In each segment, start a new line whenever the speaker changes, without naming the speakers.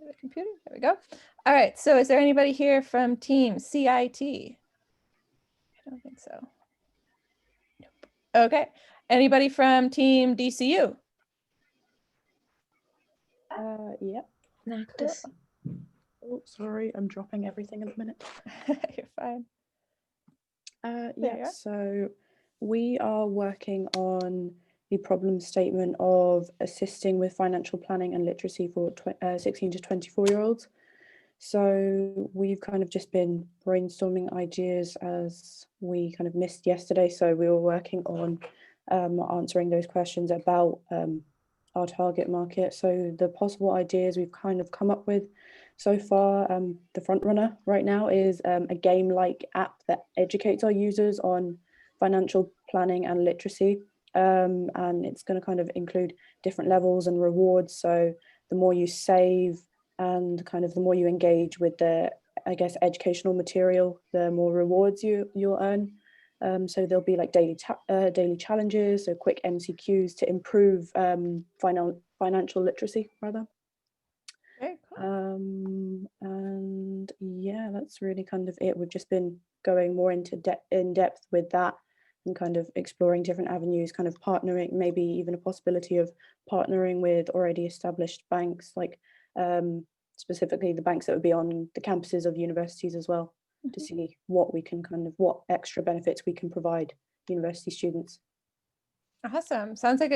the computer. There we go. All right. So is there anybody here from Team CIT? I don't think so. Nope. Okay. Anybody from Team DCU?
Yep.
Enactus.
Oh, sorry, I'm dropping everything in a minute.
You're fine.
Yeah, so we are working on the problem statement of assisting with financial planning and literacy for 16 to 24-year-olds. So we've kind of just been brainstorming ideas as we kind of missed yesterday. So we were working on answering those questions about our target market. So the possible ideas we've kind of come up with so far, the front runner right now is a game-like app that educates our users on financial planning and literacy. And it's going to kind of include different levels and rewards. So the more you save and kind of the more you engage with the, I guess, educational material, the more rewards you'll earn. So there'll be like daily challenges, so quick MCQs to improve financial literacy rather.
Very cool.
And yeah, that's really kind of it. We've just been going more into in depth with that and kind of exploring different avenues, kind of partnering, maybe even a possibility of partnering with already established banks, like specifically the banks that would be on the campuses of universities as well, to see what we can what extra benefits we can provide university students.
Awesome. Sounds like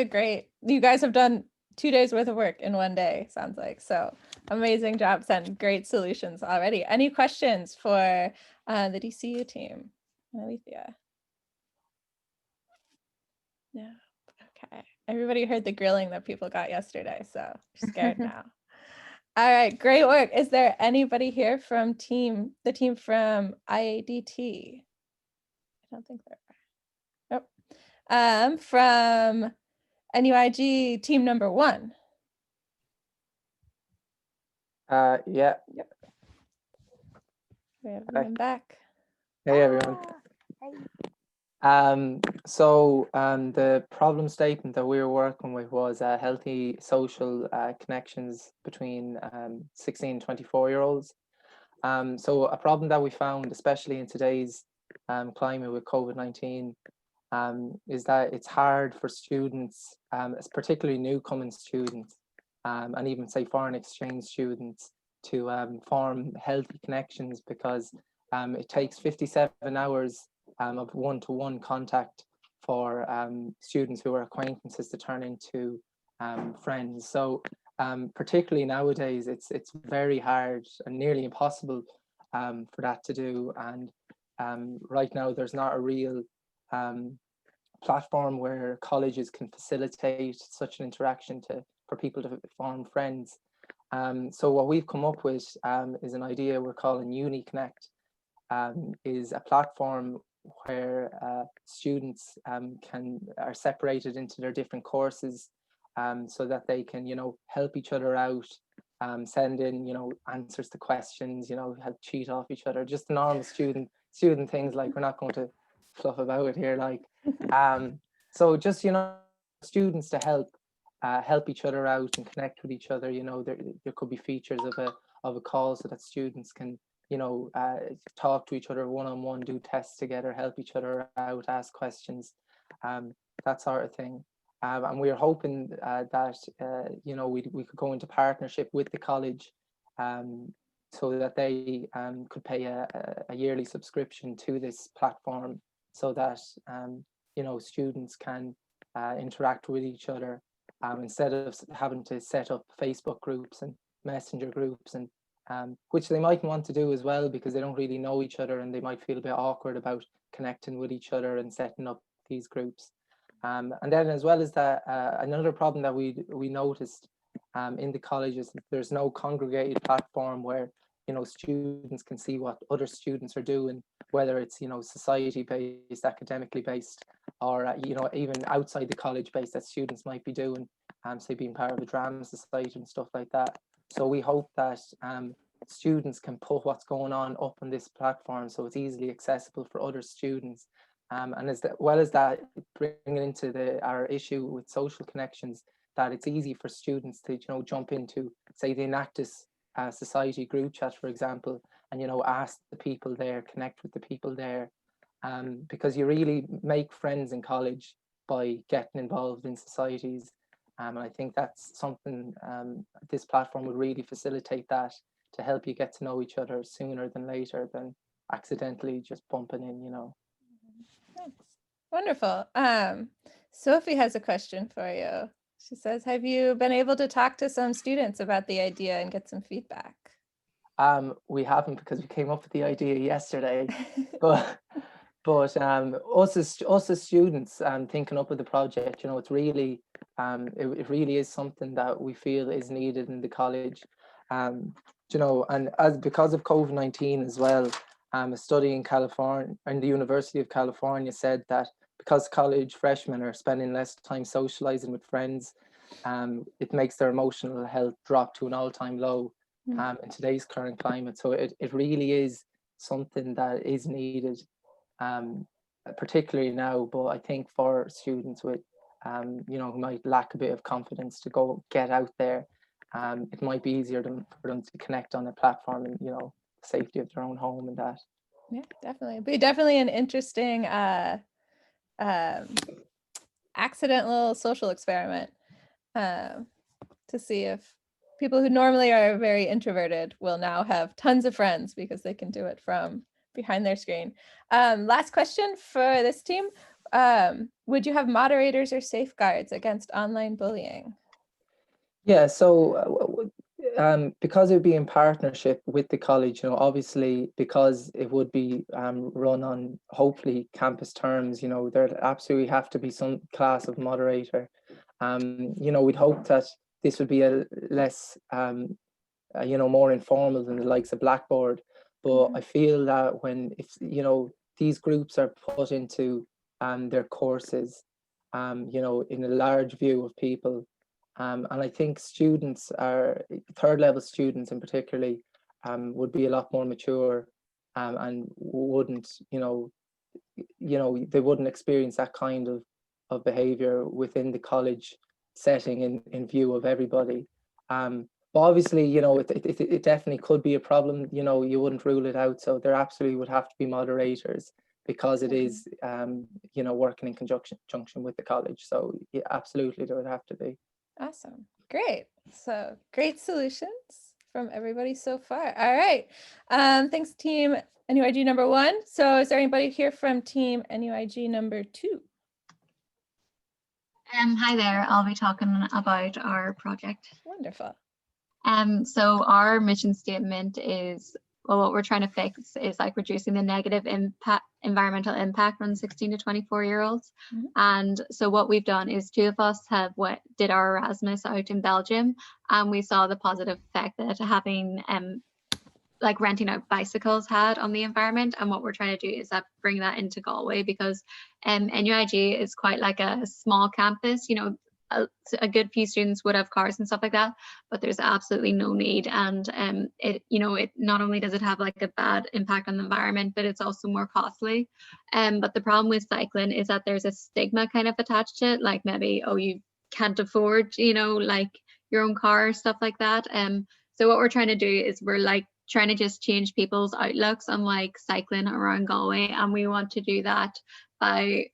you guys have done 2 days worth of work in 1 day, sounds like. So amazing job, and great solutions already. Any questions for the DCU team? Alethea? No. Okay. Everybody heard the grilling that people got yesterday, so you're scared now. All right, great work. Is there anybody here from the team from IADT? I don't think there are. Nope. From NUIG team number 1.
Yeah.
Yep. We have everyone back.
Hey everyone. So the problem statement that we were working with was healthy social connections between 16 and 24-year-olds. So a problem that we found, especially in today's climate with COVID-19, is that it's hard for students, particularly newcoming students, and even say foreign exchange students, to form healthy connections, because it takes 57 hours of one-to-one contact for students who are acquaintances to turn into friends. So particularly nowadays, it's very hard and nearly impossible for that to do. And right now, there's not a real platform where colleges can facilitate such an interaction for people to form friends. So what we've come up with is an idea we're calling UniConnect. Is a platform where students are separated into their different courses, so that they can, help each other out, send in, answers to questions, help cheat off each other, just normal student things. Like, we're not going to fluff about it here, like, so just, students to help each other out and connect with each other. There could be features of a call so that students can talk to each other one-on-one, do tests together, help each other out, ask questions, that sort of thing. And we are hoping that we could go into partnership with the college, so that they could pay a yearly subscription to this platform, so that students can interact with each other, instead of having to set up Facebook groups and messenger groups, and which they might want to do as well, because they don't really know each other and they might feel a bit awkward about connecting with each other and setting up these groups. And then, as well as that, another problem that we noticed in the colleges, there's no congregated platform where students can see what other students are doing, whether it's society based, academically based, or even outside the college based, that students might be doing, say being part of a drama society and stuff like that. So we hope that students can put what's going on up on this platform, so it's easily accessible for other students. And as well as that, bringing into our issue with social connections, that it's easy for students to jump into, say, the Enactus society group chat, for example, and, you know, ask the people there, connect with the people there, because you really make friends in college by getting involved in societies. And I think that's something this platform would really facilitate, that to help you get to know each other sooner than later than accidentally just bumping in, you know.
Thanks. Wonderful. Sophie has a question for you. She says, have you been able to talk to some students about the idea and get some feedback?
We haven't, because we came up with the idea yesterday, but us as students, thinking up with the project, you know, it's really it really is something that we feel is needed in the college, you know, and because of COVID-19 as well, a study in California, in the University of California, said that because college freshmen are spending less time socializing with friends, it makes their emotional health drop to an all-time low in today's current climate. So it really is something that is needed, particularly now. But I think for students with, you know, who might lack a bit of confidence to go get out there, it might be easier for them to connect on a platform and, you know, the safety of their own home and that.
Yeah, definitely. It'd be definitely an interesting accidental social experiment to see if people who normally are very introverted will now have tons of friends because they can do it from behind their screen. Last question for this team. Would you have moderators or safeguards against online bullying?
Yeah, so because it would be in partnership with the college, you know, obviously, because it would be run on hopefully campus terms, you know, there'd absolutely have to be some class of moderator. You know, we'd hope that this would be a less, you know, more informal than the likes of Blackboard. But I feel that if, you know, these groups are put into their courses, you know, in a large view of people, and I think students are, third level students in particularly, would be a lot more mature, and wouldn't, you know, they wouldn't experience that kind of behavior within the college setting in view of everybody. But obviously, you know, it definitely could be a problem. You know, you wouldn't rule it out. So there absolutely would have to be moderators, because it is, you know, working in conjunction with the college. So yeah, absolutely, there would have to be.
Awesome. Great. So great solutions from everybody so far. All right. Thanks, team NUIG number 1. So is there anybody here from team NUIG number 2?
Hi there. I'll be talking about our project.
Wonderful.
So our mission statement is, well, what we're trying to fix is like reducing the negative environmental impact on 16 to 24-year-olds. And so what we've done is 2 of us did our Erasmus out in Belgium, and we saw the positive effect that having like renting out bicycles had on the environment. And what we're trying to do is bring that into Galway, because NUIG is quite like a small campus. You know, a good few students would have cars and stuff like that, but there's absolutely no need. And it not only does it have like a bad impact on the environment, but it's also more costly. But the problem with cycling is that there's a stigma kind of attached to it, like maybe, oh, you can't afford, you know, like your own car, stuff like that. So what we're trying to do is we're like trying to just change people's outlooks on like cycling around Galway, and we want to do that by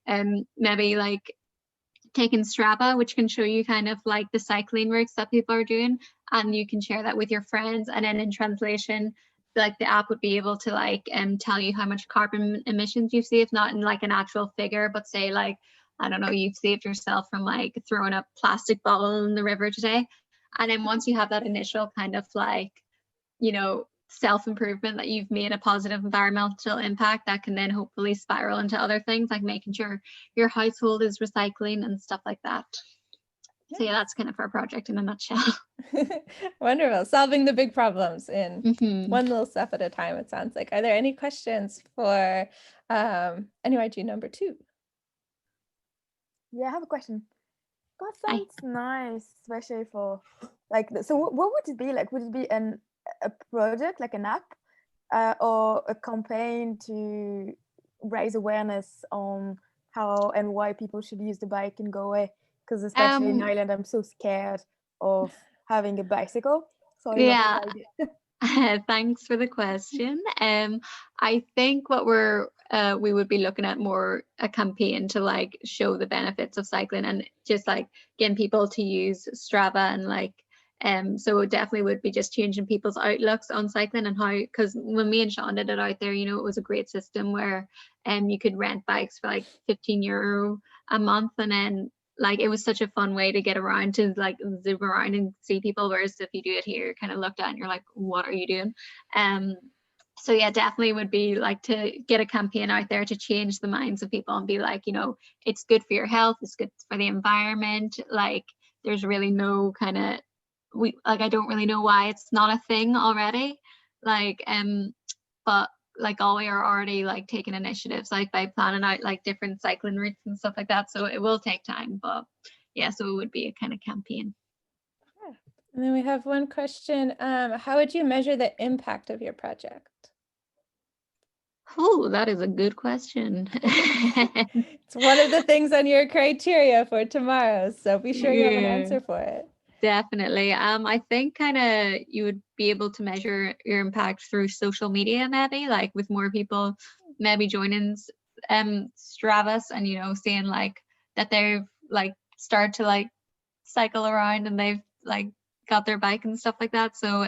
maybe like taking Strava, which can show you kind of like the cycling routes that people are doing, and you can share that with your friends. And then in translation, like the app would be able to like tell you how much carbon emissions you've saved, not in like an actual figure, but say like, I don't know, you've saved yourself from like throwing a plastic bottle in the river today. And then once you have that initial kind of like, you know, self-improvement, that you've made a positive environmental impact, that can then hopefully spiral into other things, like making sure your household is recycling and stuff like that. So yeah, that's kind of our project in a nutshell.
Wonderful. Solving the big problems in one little step at a time, it sounds like. Are there any questions for NUIG number 2?
Yeah, I have a question. That sounds nice, especially for like, so what would it be like? Would it be a project, like an app, or a campaign to raise awareness on how and why people should use the bike and go away? Because especially in Ireland, I'm so scared of having a bicycle. Sorry, what
Yeah.
was the idea?
Thanks for the question. I think what we would be looking at more a campaign to like show the benefits of cycling and just like getting people to use Strava and like so it definitely would be just changing people's outlooks on cycling and how, because when me and Sean did it out there, you know, it was a great system where you could rent bikes for like €15 a month, and then like it was such a fun way to get around, to like zoom around and see people, whereas if you do it here, you're kind of looked at and you're like, what are you doing? So yeah, definitely would be like to get a campaign out there to change the minds of people and be like, you know, it's good for your health, it's good for the environment. Like there's really no kind of, I don't really know why it's not a thing already. Like but like we are already like taking initiatives like by planning out like different cycling routes and stuff like that. So it will take time, but yeah, so it would be a kind of campaign.
And then we have one question. How would you measure the impact of your project?
Oh, that is a good question.
It's one of the things on your criteria for tomorrow, so be sure you have an
Yeah.
answer for it.
Definitely. I think kind of you would be able to measure your impact through social media, maybe like with more people maybe joining Stravas and, you know, seeing like that they've like started to like cycle around and they've like got their bike and stuff like that. So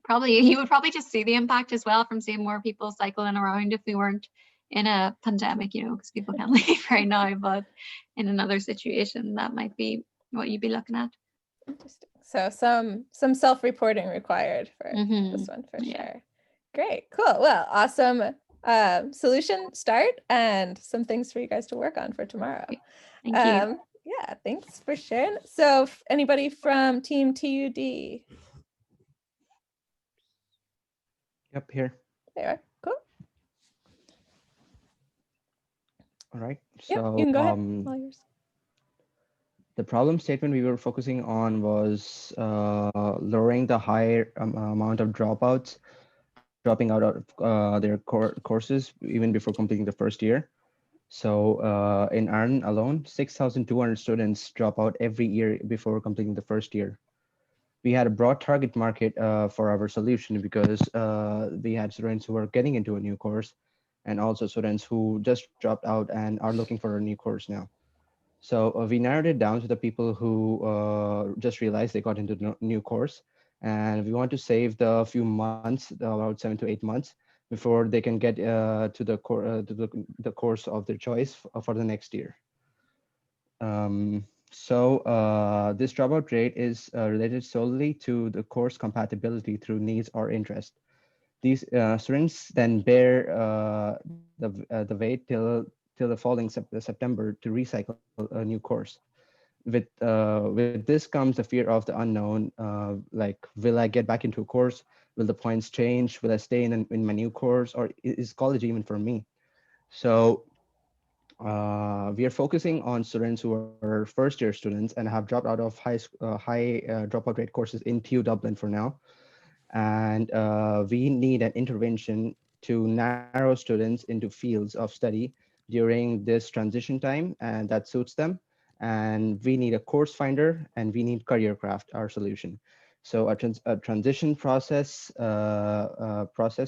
probably you would probably just see the impact as well from seeing more people cycling around if we weren't in a pandemic, you know, because people can't leave right now, but in another situation that might be what you'd be looking at.
Interesting. So some self-reporting required for this one for sure. Great, cool. Well, awesome solution start and some things for you guys to work on for tomorrow.
Thank you.
Yeah, thanks for sharing. So anybody from Team TUD?
Yep, here.
There you are. Cool.
All right.
Yep,
So
you can go ahead. All yours.
the problem statement we were focusing on was lowering the higher amount of dropouts, dropping out of their courses even before completing the first year. So in Ireland alone, 6,200 students drop out every year before completing the first year. We had a broad target market for our solution because we had students who were getting into a new course and also students who just dropped out and are looking for a new course now. So we narrowed it down to the people who just realized they got into the new course, and we want to save the few months, about 7 to 8 months, before they can get to the course of their choice for the next year. This dropout rate is related solely to the course compatibility through needs or interest. These students then bear the weight till the following September to recycle a new course. With this comes the fear of the unknown, like, will I get back into a course? Will the points change? Will I stay in my new course? Or is college even for me? So we are focusing on students who are first-year students and have dropped out of high dropout rate courses in TU Dublin for now. And we need an intervention to narrow students into fields of study during this transition time, and that suits them. And we need a course finder, and we need CareerCraft, our solution. So a transition process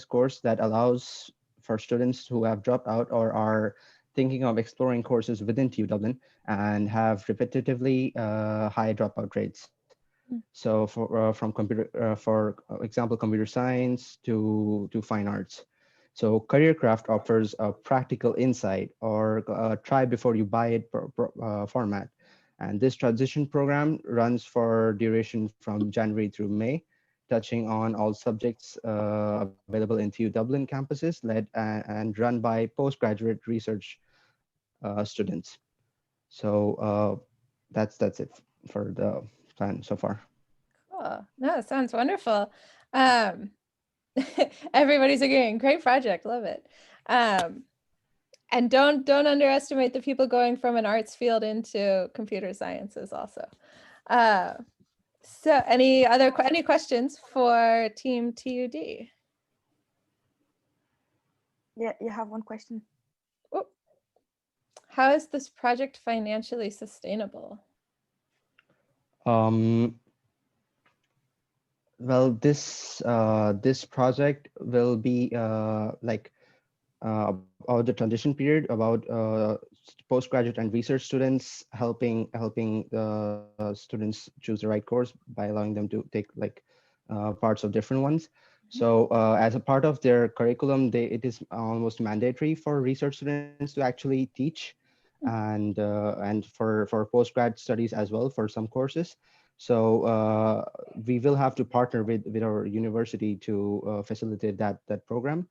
course that allows for students who have dropped out or are thinking of exploring courses within TU Dublin and have repetitively high dropout rates. So from computer, for example, computer science to fine arts. So CareerCraft offers a practical insight or try before you buy it format. And this transition program runs for duration from January through May, touching on all subjects available in TU Dublin campuses, led and run by postgraduate research students. So that's it for the plan so far.
Cool. No, it sounds wonderful. Everybody's agreeing. Great project. Love it. And don't underestimate the people going from an arts field into computer sciences also. So any questions for Team TUD?
Yeah, you have one question.
Oh. How is this project financially sustainable?
Well, this project will be about the transition period, about postgraduate and research students, helping the students choose the right course by allowing them to take like parts of different ones. So as a part of their curriculum, it is almost mandatory for research students to actually teach, and for postgrad studies as well for some courses. So we will have to partner with our university to facilitate that program.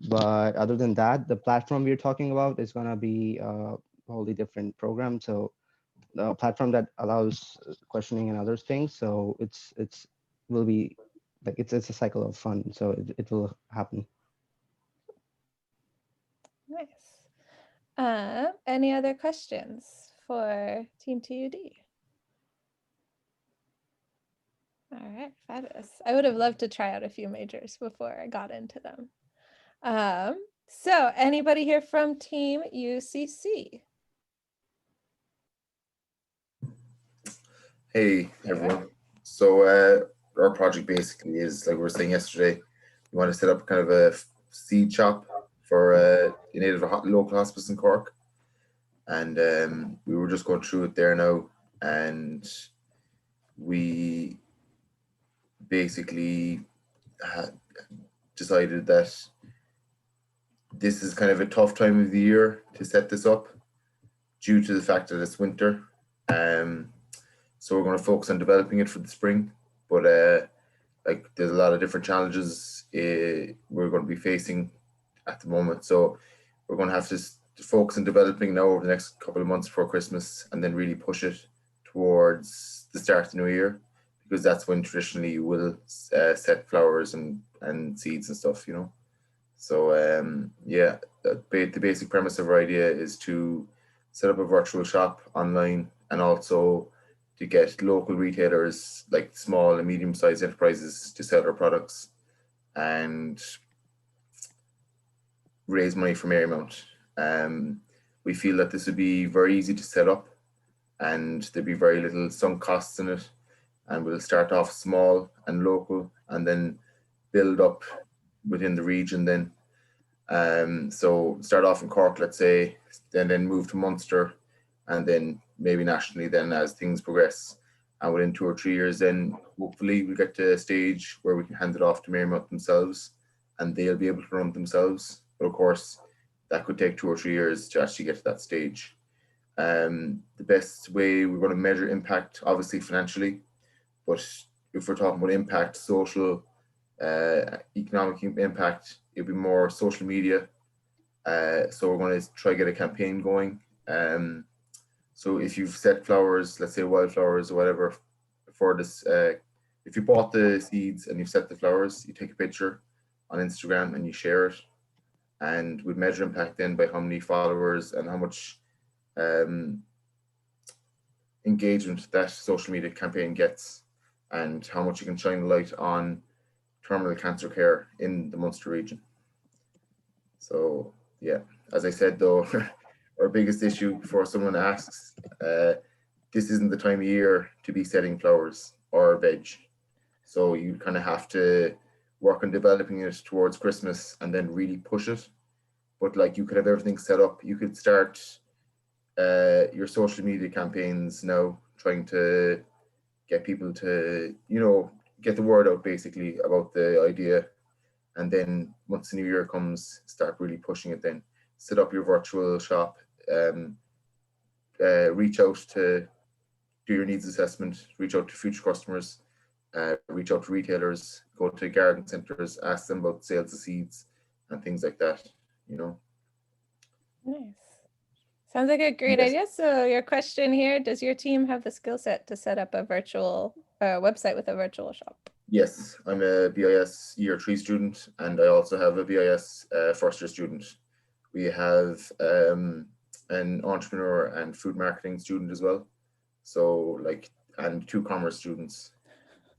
But other than that, the platform we're talking about is going to be a wholly different program. So the platform that allows questioning and other things. So it's will be like it's a cycle of fun. So it will happen.
Nice. Any other questions for Team TUD? All right, fabulous. I would have loved to try out a few majors before I got into them. So anybody here from Team UCC?
Hey everyone. So our project basically is, like we were saying yesterday, we want to set up kind of a seed shop for a native local hospice in Cork, and we were just going through it there now, and we basically decided that this is kind of a tough time of the year to set this up due to the fact that it's winter. So we're going to focus on developing it for the spring, but like there's a lot of different challenges we're going to be facing at the moment. So we're going to have to focus on developing now over the next couple of months before Christmas, and then really push it towards the start of the new year, because that's when traditionally you will set flowers and seeds and stuff, you know. So yeah, the basic premise of our idea is to set up a virtual shop online, and also to get local retailers, like small and medium-sized enterprises, to sell their products and raise money for Marymount. We feel that this would be very easy to set up, and there'd be very little sunk costs in it, and we'll start off small and local and then build up within the region then. So start off in Cork, let's say, then move to Munster, and then maybe nationally then as things progress. And within 2 or 3 years then hopefully we get to a stage where we can hand it off to Marymount themselves, and they'll be able to run it themselves. But of course that could take 2 or 3 years to actually get to that stage. The best way we're going to measure impact, obviously financially, but if we're talking about impact, social, economic impact, it'll be more social media. So we're going to try to get a campaign going. So if you've set flowers, let's say wildflowers or whatever, for this, if you bought the seeds and you've set the flowers, you take a picture on Instagram and you share it, and we measure impact then by how many followers and how much engagement that social media campaign gets, and how much you can shine a light on terminal cancer care in the Munster region. So yeah, as I said though, our biggest issue before someone asks, this isn't the time of year to be setting flowers or veg. So you kind of have to work on developing it towards Christmas and then really push it. But like, you could have everything set up. You could start your social media campaigns now, trying to get people to, you know, get the word out basically about the idea. And then once the new year comes, start really pushing it then. Set up your virtual shop, reach out to do your needs assessment, reach out to future customers, reach out to retailers, go to garden centers, ask them about sales of seeds and things like that, you know.
Nice. Sounds like a great idea. So your question here, does your team have the skill set to set up a virtual website with a virtual shop?
Yes, I'm a BIS year 3 student, and I also have a BIS first year student. We have an entrepreneur and food marketing student as well. So like, and 2 commerce students.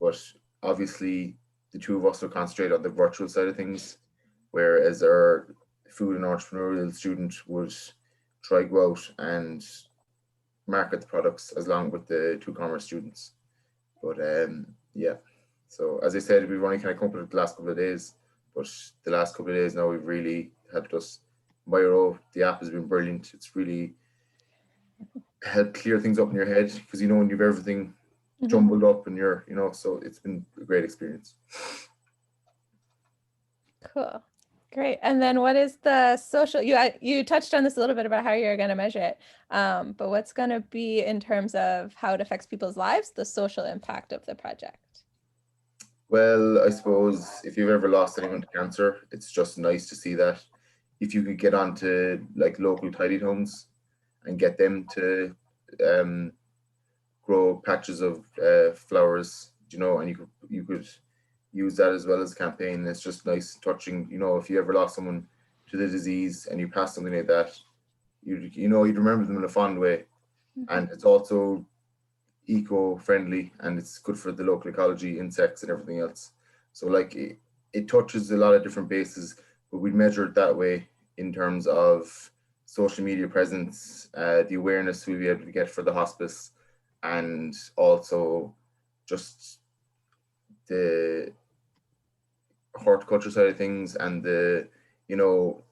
But obviously the 2 of us will concentrate on the virtual side of things, whereas our food and entrepreneurial student would try go out and market the products along with the 2 commerce students. But yeah. So as I said, we've only kind of come up with it the last couple of days, but the last couple of days now we've really helped us. Miro, the app has been brilliant. It's really helped clear things up in your head because you know when you've everything jumbled up and you're, you know, so it's been a great experience.
Cool. Great. And then what is the social, you touched on this a little bit about how you're going to measure it, but what's going to be in terms of how it affects people's lives, the social impact of the project?
Well, I suppose if you've ever lost anyone to cancer, it's just nice to see that. If you could get onto like local tidy homes and get them to grow patches of flowers, you know, and you could use that as well as a campaign. It's just nice touching, you know, if you ever lost someone to the disease and you pass something like that, you know, you'd remember them in a fond way. And it's also eco-friendly and it's good for the local ecology, insects and everything else. So like it touches a lot of different bases, but we measure it that way in terms of social media presence, the awareness we'll be able to get for the hospice, and also just the horticulture side of things and the, you know,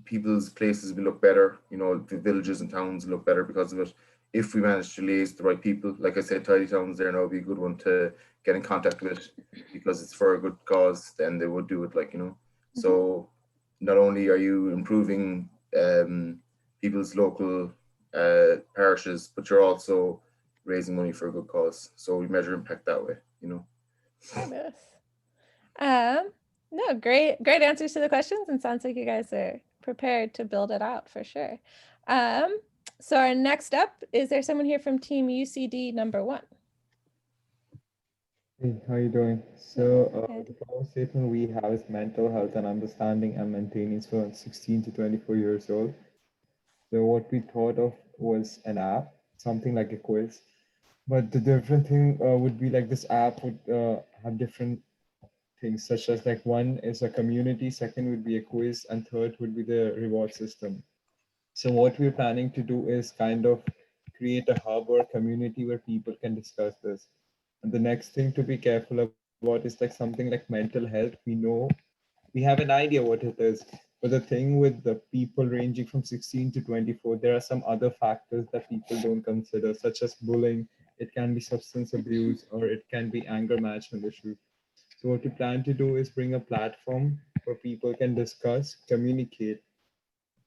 people's places will look better, you know, the villages and towns look better because of it. If we manage to liaise the right people, like I said, Tidy Towns there now would be a good one to get in contact with because it's for a good cause, then they would do it, like, you know. So not only are you improving people's local parishes, but you're also raising money for a good cause. So we measure impact that way, you know.
Fabulous. No, great answers to the questions, and sounds like you guys are prepared to build it out for sure. So our next up, is there someone here from Team UCD number 1?
Hey, how are you doing? So the problem statement we have is mental health and understanding and maintaining for 16 to 24 years old. So what we thought of was an app, something like a quiz. But the different thing would be like this app would have different things, such as like one is a community, second would be a quiz, and third would be the reward system. So what we're planning to do is kind of create a hub or community where people can discuss this. And the next thing to be careful about is like something like mental health. We know, we have an idea what it is, but the thing with the people ranging from 16 to 24, there are some other factors that people don't consider, such as bullying. It can be substance abuse, or it can be anger management issues. So what we plan to do is bring a platform where people can discuss, communicate,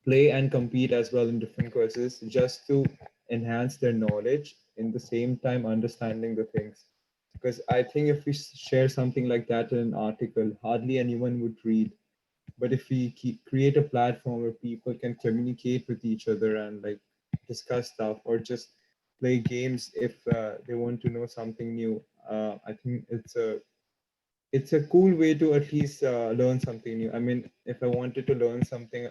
play and compete as well in different courses just to enhance their knowledge, in the same time understanding the things. Because I think if we share something like that in an article, hardly anyone would read. But if we create a platform where people can communicate with each other and like discuss stuff or just play games if they want to know something new, I think it's a cool way to at least learn something new. I mean, if I wanted to learn something,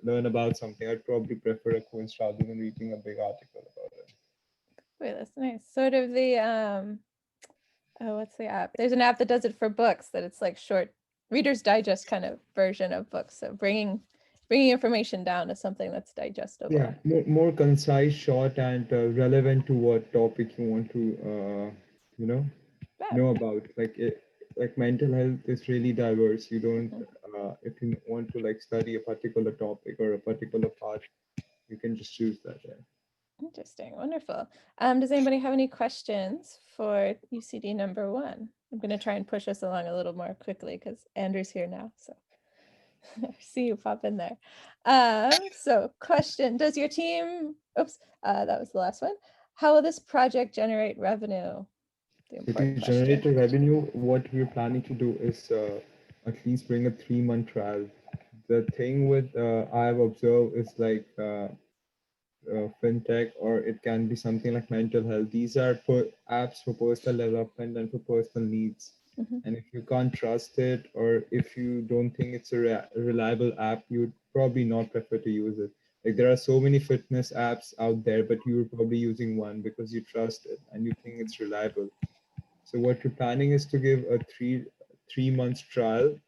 learn about something, I'd probably prefer a quiz rather than reading a big article about it.
Wait, that's nice. Sort of the oh, what's the app? There's an app that does it for books, that it's like short Reader's Digest kind of version of books. So bringing information down to something that's digestible.
Yeah, more concise, short, and relevant to what topic you want to know about. Like mental health is really diverse. You don't if you want to like study a particular topic or a particular part, you can just choose that. Yeah.
Interesting. Wonderful. Does anybody have any questions for UCD number 1? I'm going to try and push us along a little more quickly because Andrew's here now. So I see you pop in there. So question, does your team, oops, that was the last one. How will this project generate revenue?
To generate a revenue, what we're planning to do is at least bring a 3-month trial. The thing with I've observed is like fintech, or it can be something like mental health. These are apps for personal development and for personal needs. And if you can't trust it, or if you don't think it's a reliable app, you'd probably not prefer to use it. Like there are so many fitness apps out there, but you're probably using one because you trust it and you think it's reliable. So what we're planning is to give a three months trial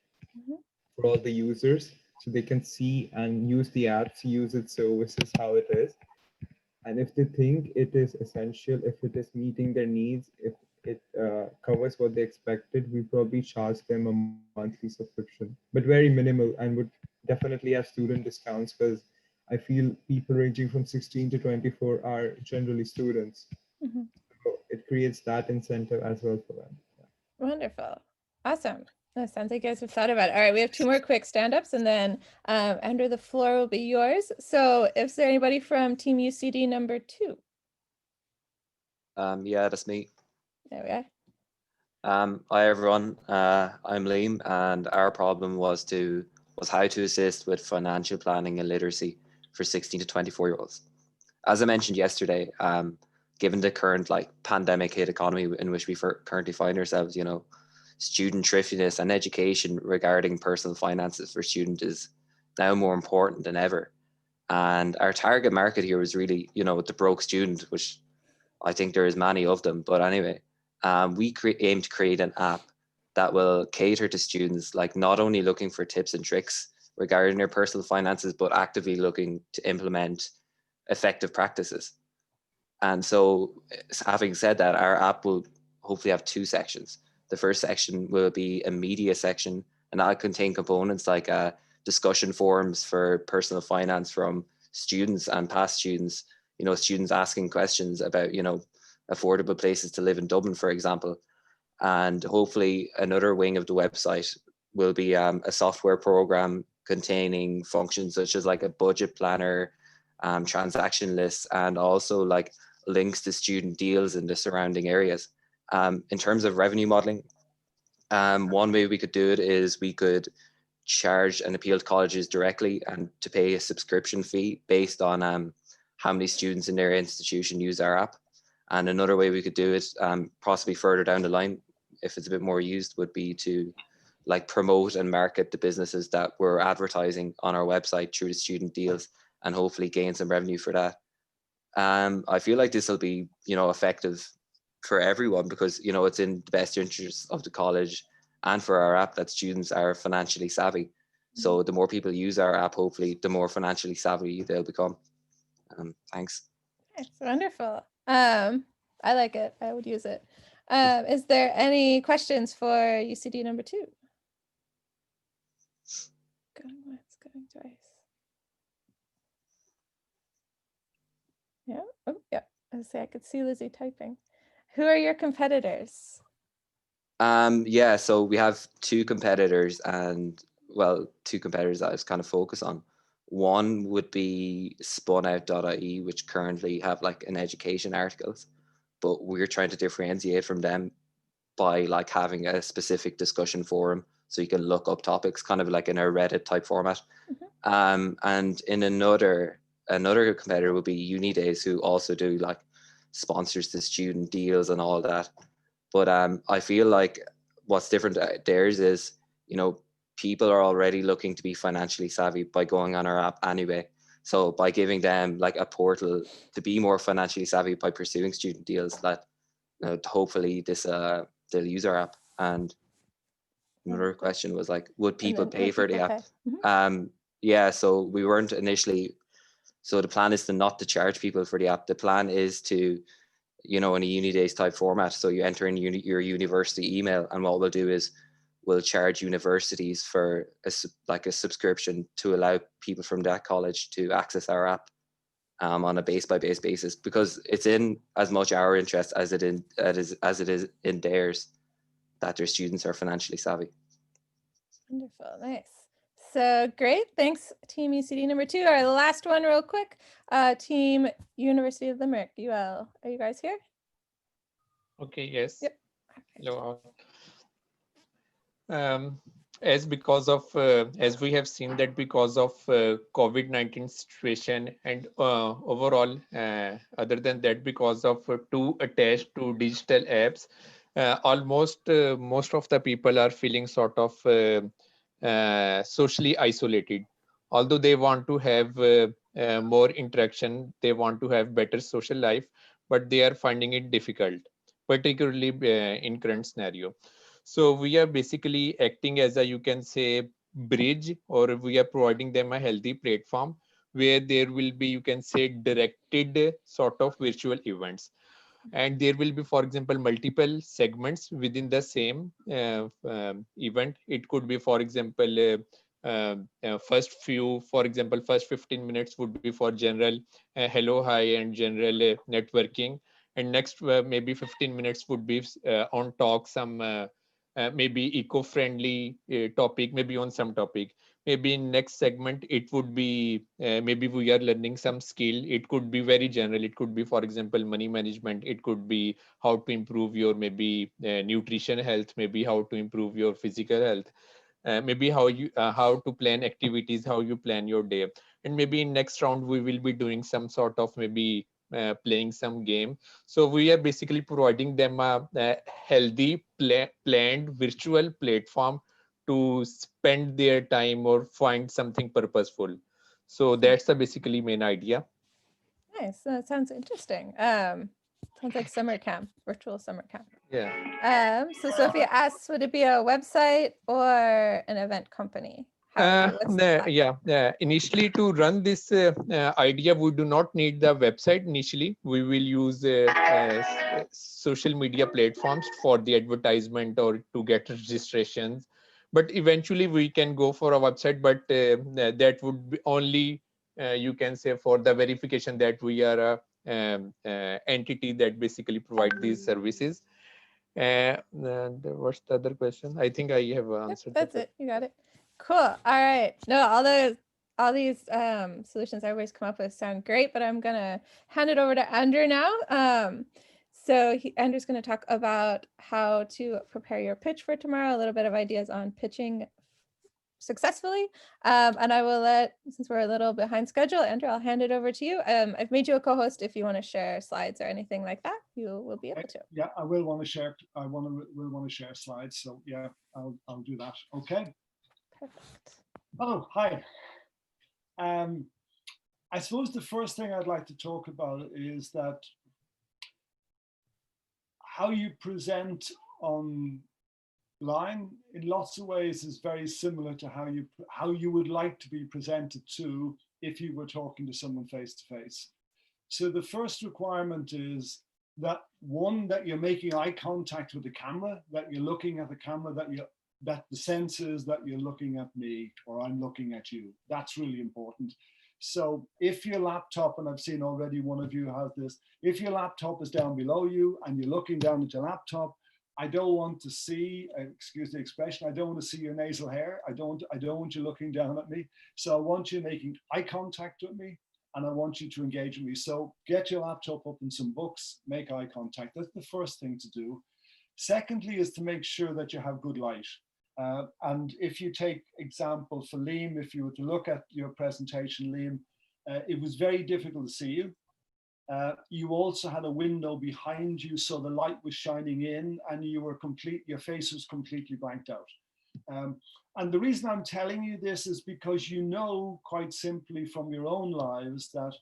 for all the users, so they can see and use the apps, use its services, how it is. And if they think it is essential, if it is meeting their needs, if it covers what they expected, we probably charge them a monthly subscription, but very minimal, and would definitely have student discounts because I feel people ranging from 16 to 24 are generally students. So it creates that incentive as well for them.
Wonderful. Awesome. That sounds like you guys have thought about it. All right, we have 2 more quick stand-ups, and then Andrew, the floor will be yours. So is there anybody from Team UCD number 2?
Yeah, that's me.
There we are.
Hi everyone, I'm Liam, and our problem was how to assist with financial planning and literacy for 16 to 24-year-olds. As I mentioned yesterday, given the current pandemic hit economy in which we currently find ourselves, student thriftiness and education regarding personal finances for students is now more important than ever. And our target market here was really, the broke student, which I think there is many of them. But anyway, we aim to create an app that will cater to students, not only looking for tips and tricks regarding their personal finances, but actively looking to implement effective practices. And so, having said that, our app will hopefully have 2 sections. The first section will be a media section, and that'll contain components like discussion forums for personal finance from students and past students, students asking questions about, affordable places to live in Dublin, for example. And hopefully another wing of the website will be a software program containing functions such as a budget planner, transaction lists, and also links to student deals in the surrounding areas. In terms of revenue modeling, one way we could do it is we could charge and appeal to colleges directly and to pay a subscription fee based on how many students in their institution use our app. And another way we could do it, possibly further down the line, if it's a bit more used, would be to promote and market the businesses that we're advertising on our website through the student deals, and hopefully gain some revenue for that. I feel like this will be, effective for everyone because, it's in the best interest of the college and for our app that students are financially savvy. So the more people use our app, hopefully, the more financially savvy they'll become. Thanks.
It's wonderful. I like it. I would use it. Is there any questions for UCD number 2? Going once, going twice. Yeah. Oh, yeah. I could see Lizzie typing. Who are your competitors?
Yeah, so we have 2 competitors, and 2 competitors that I was kind of focus on. One would be spunout.ie, which currently have an education articles, but we're trying to differentiate from them by having a specific discussion forum so you can look up topics kind of in a Reddit type format. And in another competitor would be Unidays, who also do sponsors to student deals and all that. But I feel what's different theirs is, people are already looking to be financially savvy by going on our app anyway. So by giving them a portal to be more financially savvy by pursuing student deals, that hopefully they'll use our app. And another question was would people pay for the app? Yeah, so we weren't initially. So the plan is not to charge people for the app. The plan is to, in a Unidays type format. So you enter in your university email, and what we'll do is we'll charge universities for a subscription to allow people from that college to access our app on a base by base basis, because it's in as much our interest as it is in theirs that their students are financially savvy.
Wonderful, nice. So great, thanks Team UCD number 2. Our last one real quick, Team University of Limerick, UL. Are you guys here?
Okay, yes.
Yep.
Hello. As we have seen that because of COVID-19 situation, and overall, other than that, because of too attached to digital apps, almost most of the people are feeling sort of socially isolated. Although they want to have more interaction, they want to have better social life, but they are finding it difficult, particularly in current scenario. So we are basically acting as a, you can say, bridge, or we are providing them a healthy platform where there will be, you can say, directed sort of virtual events. And there will be, for example, multiple segments within the same event. It could be, for example, first 15 minutes would be for general hello, hi, and general networking. And next, maybe 15 minutes would be on talk, some maybe eco-friendly topic, maybe on some topic. Maybe in next segment, it would be maybe we are learning some skill. It could be very general. It could be, for example, money management. It could be how to improve your maybe nutrition health, maybe how to improve your physical health. Maybe how to plan activities, how you plan your day. And maybe in next round we will be doing some sort of maybe playing some game. So we are basically providing them a healthy planned virtual platform to spend their time or find something purposeful. So that's the basically main idea.
Nice. That sounds interesting. Sounds like summer camp, virtual summer camp.
Yeah.
So Sophia asks, would it be a website or an event company?
Initially, to run this idea, we do not need the website. Initially, we will use social media platforms for the advertisement or to get registrations. But eventually, we can go for a website, but that would be only, you can say, for the verification that we are a entity that basically provide these services. What's the other question? I think I have answered.
That's it. You got it. Cool. All right. No, all these solutions I always come up with sound great, but I'm gonna hand it over to Andrew now. So Andrew's gonna talk about how to prepare your pitch for tomorrow, a little bit of ideas on pitching successfully. And I will since we're a little behind schedule, Andrew, I'll hand it over to you. I've made you a co-host. If you want to share slides or anything like that, you will be able to.
Yeah, I will want to share. Will want to share slides. So yeah, I'll do that. Okay.
Perfect.
Oh, hi. I suppose the first thing I'd like to talk about is that how you present online in lots of ways is very similar to how you would like to be presented to if you were talking to someone face to face. So the first requirement is that that you're making eye contact with the camera, that you're looking at the camera, that the sense is that you're looking at me or I'm looking at you. That's really important. So if your laptop, and I've seen already one of you has this, if your laptop is down below you and you're looking down at your laptop, I don't want to see, excuse the expression, I don't want to see your nasal hair. I don't want you looking down at me. So I want you making eye contact with me and I want you to engage with me. So get your laptop up in some books, make eye contact. That's the first thing to do. Secondly is to make sure that you have good light. And if you take example for Liam, if you were to look at your presentation, Liam, it was very difficult to see you. You also had a window behind you, so the light was shining in and your face was completely blanked out. And the reason I'm telling you this is because you know quite simply from your own lives that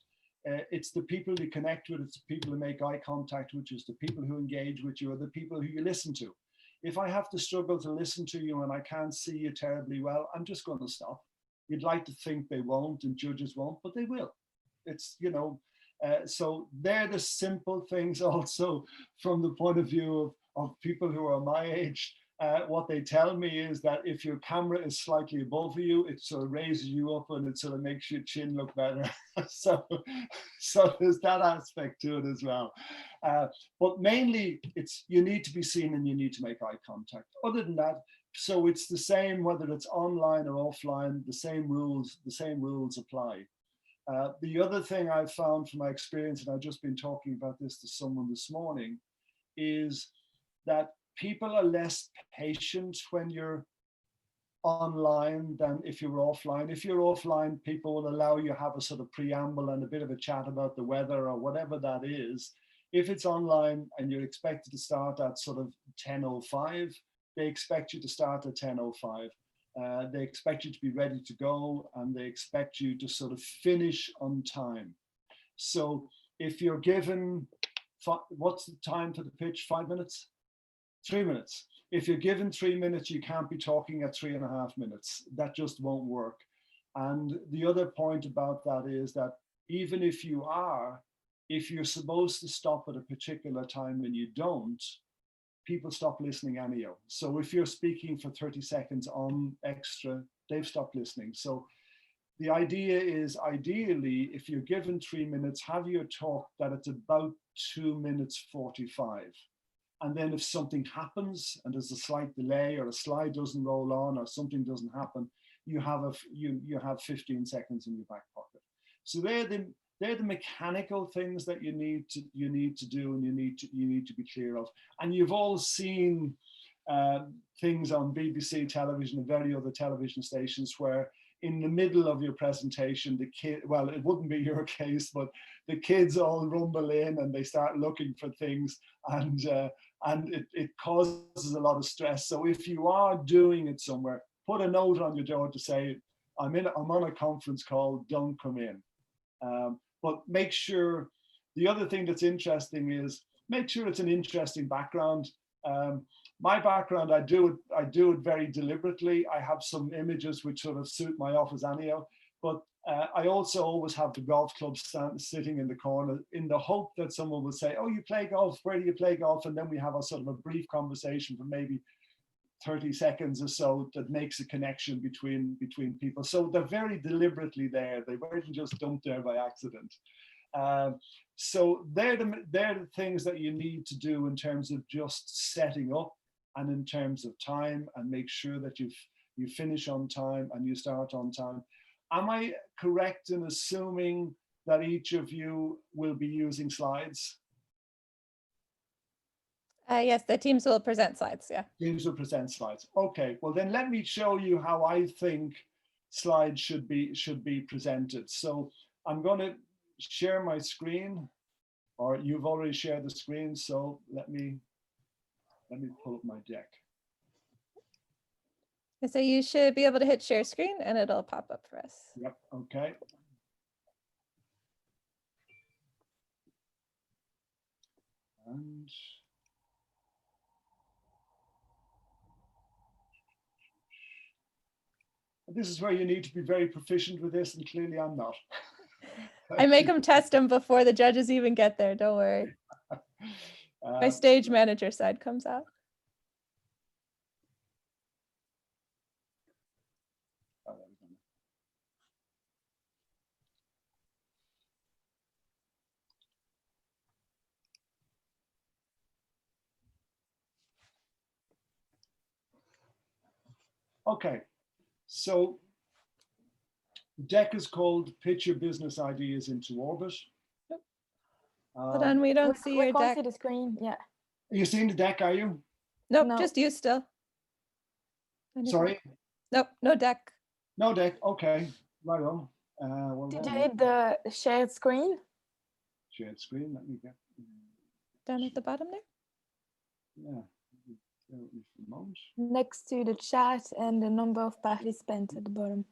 it's the people you connect with, it's the people who make eye contact with you, it's the people who engage with you, or the people who you listen to. If I have to struggle to listen to you and I can't see you terribly well, I'm just going to stop. You'd like to think they won't and judges won't, but they will. It's, you know, so they're the simple things also from the point of view of people who are my age. What they tell me is that if your camera is slightly above you, it sort of raises you up and it sort of makes your chin look better. so there's that aspect to it as well. But mainly you need to be seen and you need to make eye contact. Other than that, so it's the same whether it's online or offline, the same rules apply. The other thing I've found from my experience, and I've just been talking about this to someone this morning, is that people are less patient when you're online than if you're offline. If you're offline, people will allow you to have a sort of preamble and a bit of a chat about the weather or whatever that is. If it's online and you're expected to start at sort of 10:05, they expect you to start at 10:05. They expect you to be ready to go and they expect you to sort of finish on time. So if you're given, what's the time for the pitch? 5 minutes? 3 minutes. If you're given 3 minutes, you can't be talking at 3.5 minutes. That just won't work. And the other point about that is that even if you are if you're supposed to stop at a particular time and you don't, people stop listening anyhow. So if you're speaking for 30 seconds on extra, they've stopped listening. So the idea is, ideally, if you're given 3 minutes, have your talk that it's about 2 minutes 45. And then if something happens and there's a slight delay or a slide doesn't roll on or something doesn't happen, you have you have 15 seconds in your back pocket. So they're the mechanical things that you need to do, and you need to be clear of. And you've all seen things on BBC television and various other television stations where in the middle of your presentation, the kid, well, it wouldn't be your case, but the kids all rumble in and they start looking for things, and it causes a lot of stress. So if you are doing it somewhere, put a note on your door to say, I'm on a conference call, don't come in. But make sure, the other thing that's interesting is make sure it's an interesting background. My background, I do it very deliberately. I have some images which sort of suit my office anyhow, but I also always have the golf club sitting in the corner in the hope that someone will say, oh, you play golf, where do you play golf? And then we have a sort of a brief conversation for maybe 30 seconds or so that makes a connection between people. So they're very deliberately there. They weren't just dumped there by accident. So they're the things that you need to do in terms of just setting up and in terms of time, and make sure that you finish on time and you start on time. Am I correct in assuming that each of you will be using slides?
Yes, the teams will present slides, yeah.
Teams will present slides. Okay, well then let me show you how I think slides should be presented. So I'm going to share my screen, or you've already shared the screen, so let me pull up my deck.
So you should be able to hit share screen and it'll pop up for us.
Yep, okay. And this is where you need to be very proficient with this, and clearly I'm not.
I make them test them before the judges even get there, don't worry. My stage manager side comes out.
Okay, so the deck is called Pitch Your Business Ideas into Orbit.
Hold on, we don't see your
we can't
deck.
see the screen, yeah.
Are you seeing the deck, are you?
Nope,
No.
just you still.
Sorry?
Nope, no deck.
No deck, okay, right on. Well,
Did you hit the shared screen?
shared screen, let me get...
Down at the bottom there?
Yeah.
Next to the chat and the number of participants at the bottom.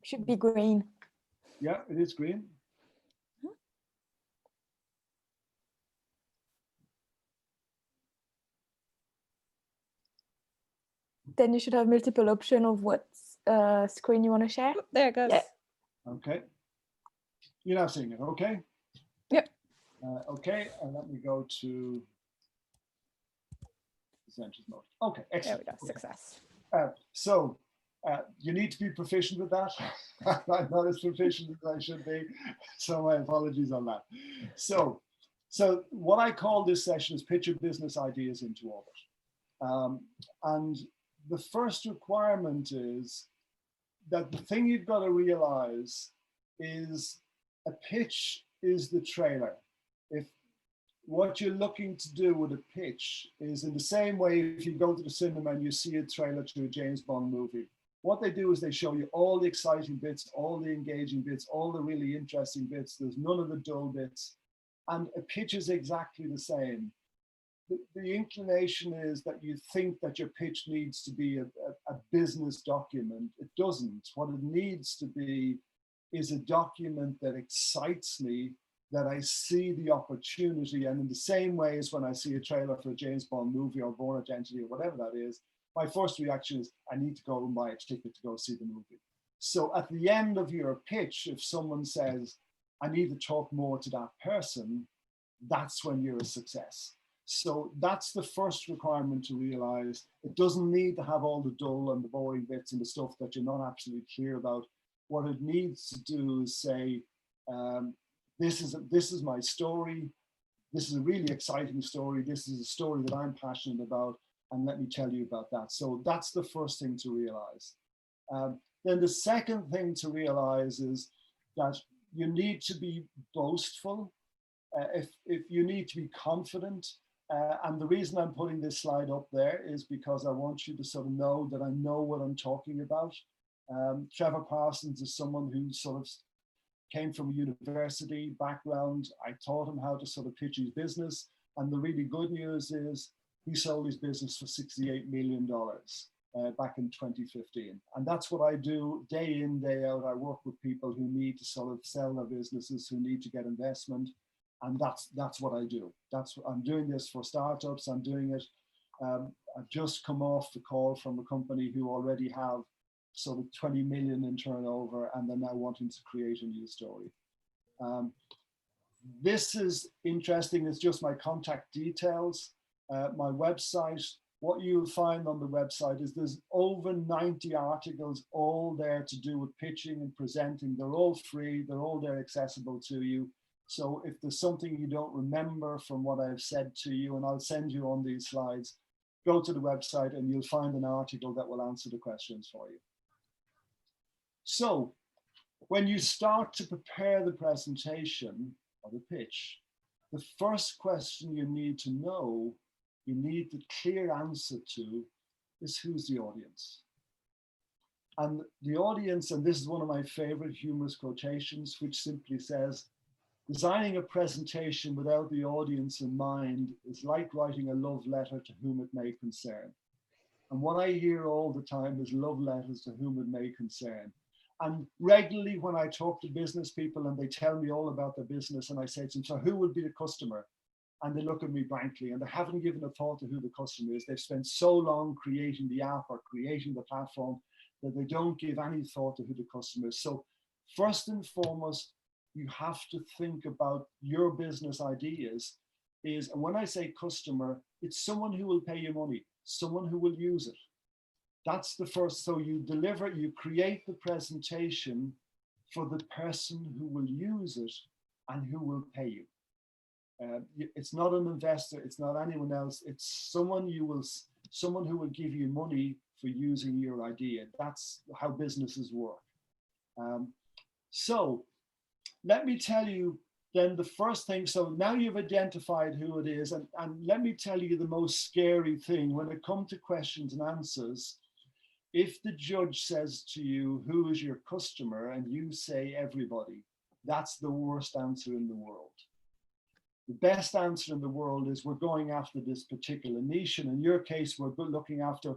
Should be green.
Yeah, it is green.
Then you should have multiple options of what screen you want to share.
There it goes.
Yeah.
Okay. You're now seeing it, okay?
Yep.
Okay, and let me go to presenters mode. Okay, excellent.
There we go, success.
So you need to be proficient with that. I'm not as proficient as I should be, so my apologies on that. So what I call this session is Pitch Your Business Ideas into Orbit. And the first requirement is that the thing you've got to realize is a pitch is the trailer. If what you're looking to do with a pitch is in the same way if you go to the cinema and you see a trailer to a James Bond movie, what they do is they show you all the exciting bits, all the engaging bits, all the really interesting bits. There's none of the dull bits. And a pitch is exactly the same. The inclination is that you think that your pitch needs to be a business document. It doesn't. What it needs to be is a document that excites me, that I see the opportunity. And in the same way as when I see a trailer for a James Bond movie or Bourne Identity or whatever that is, my first reaction is I need to go and buy a ticket to go see the movie. So at the end of your pitch, if someone says, I need to talk more to that person, that's when you're a success. So that's the first requirement to realize. It doesn't need to have all the dull and the boring bits and the stuff that you're not absolutely clear about. What it needs to do is say, this is my story. This is a really exciting story. This is a story that I'm passionate about, and let me tell you about that. So that's the first thing to realize. Then the second thing to realize is that you need to be boastful. If you need to be confident, and the reason I'm putting this slide up there is because I want you to sort of know that I know what I'm talking about. Trevor Parsons is someone who sort of came from a university background. I taught him how to sort of pitch his business. And the really good news is he sold his business for $68 million back in 2015. And that's what I do day in, day out. I work with people who need to sort of sell their businesses, who need to get investment. And that's what I do. I'm doing this for startups. I'm doing it. I've just come off the call from a company who already have sort of 20 million in turnover, and they're now wanting to create a new story. This is interesting. It's just my contact details. My website, what you'll find on the website is there's over 90 articles, all there to do with pitching and presenting. They're all free. They're all there accessible to you. So if there's something you don't remember from what I've said to you, and I'll send you on these slides, go to the website and you'll find an article that will answer the questions for you. So when you start to prepare the presentation or the pitch, the first question you need to know, you need the clear answer to, is who's the audience? And the audience, and this is one of my favorite humorous quotations, which simply says, designing a presentation without the audience in mind is like writing a love letter to whom it may concern. And what I hear all the time is love letters to whom it may concern. And regularly when I talk to business people and they tell me all about their business and I say to them, so who would be the customer? And they look at me blankly and they haven't given a thought to who the customer is. They've spent so long creating the app or creating the platform that they don't give any thought to who the customer is. So first and foremost, you have to think about your business ideas is, and when I say customer, it's someone who will pay you money, someone who will use it. That's the first. So you deliver, you create the presentation for the person who will use it and who will pay you. It's not an investor, it's not anyone else. It's someone who will give you money for using your idea. That's how businesses work. So let me tell you then the first thing. So now you've identified who it is, and let me tell you the most scary thing when it comes to questions and answers. If the judge says to you, who is your customer? And you say everybody, that's the worst answer in the world. The best answer in the world is we're going after this particular niche. And in your case, we're looking after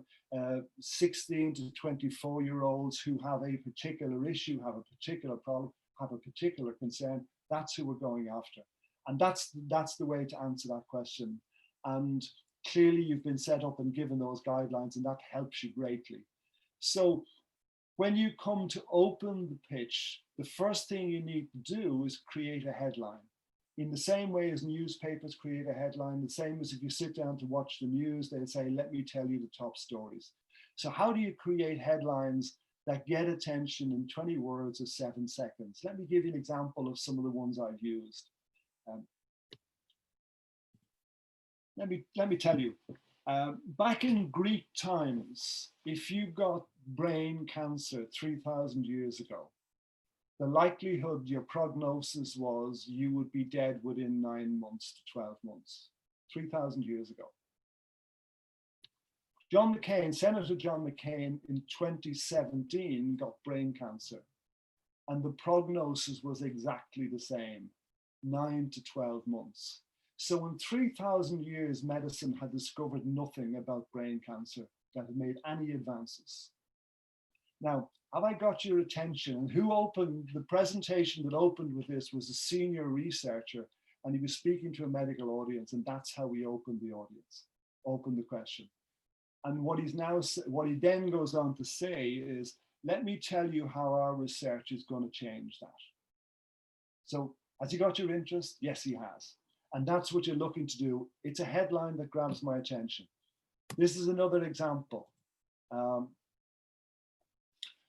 16 to 24-year-olds who have a particular issue, have a particular problem, have a particular concern. That's who we're going after. And that's the way to answer that question. And clearly you've been set up and given those guidelines, and that helps you greatly. So when you come to open the pitch, the first thing you need to do is create a headline. In the same way as newspapers create a headline, the same as if you sit down to watch the news, they'll say, let me tell you the top stories. So how do you create headlines that get attention in 20 words or 7 seconds? Let me give you an example of some of the ones I've used. Let me tell you, back in Greek times, if you got brain cancer 3,000 years ago, the likelihood, your prognosis was you would be dead within 9 months to 12 months, 3,000 years ago. John McCain, Senator John McCain in 2017 got brain cancer, and the prognosis was exactly the same, 9 to 12 months. So in 3,000 years, medicine had discovered nothing about brain cancer that had made any advances. Now, have I got your attention? And who opened the presentation that opened with this was a senior researcher, and he was speaking to a medical audience, and that's how we opened the audience, opened the question. And what he then goes on to say is, let me tell you how our research is going to change that. So has he got your interest? Yes, he has. And that's what you're looking to do. It's a headline that grabs my attention. This is another example.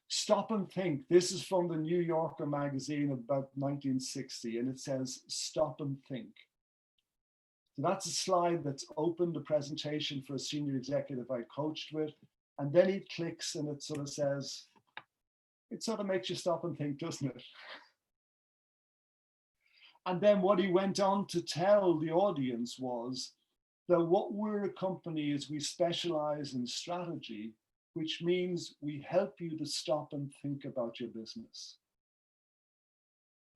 Stop and think. This is from the New Yorker magazine of about 1960, and it says, stop and think. So that's a slide that's opened a presentation for a senior executive I coached with. And then he clicks and it sort of says, it sort of makes you stop and think, doesn't it? And then what he went on to tell the audience was that what we're a company is we specialize in strategy, which means we help you to stop and think about your business.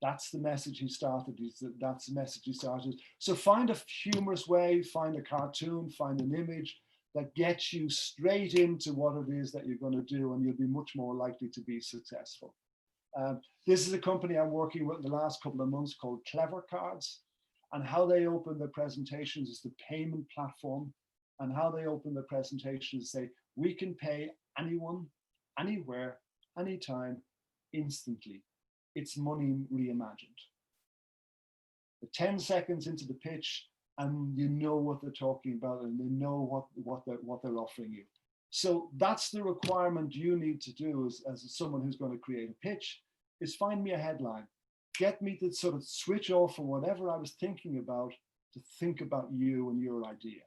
That's the message he started. That's the message he started. So find a humorous way, find a cartoon, find an image that gets you straight into what it is that you're going to do, and you'll be much more likely to be successful. This is a company I'm working with in the last couple of months called Clever Cards, and how they open their presentations is the payment platform, and how they open their presentations say, we can pay anyone, anywhere, anytime, instantly. It's money reimagined. 10 seconds into the pitch, and you know what they're talking about, and they know what they're offering you. So that's the requirement you need to do as someone who's going to create a pitch, is find me a headline. Get me to sort of switch off from whatever I was thinking about to think about you and your idea.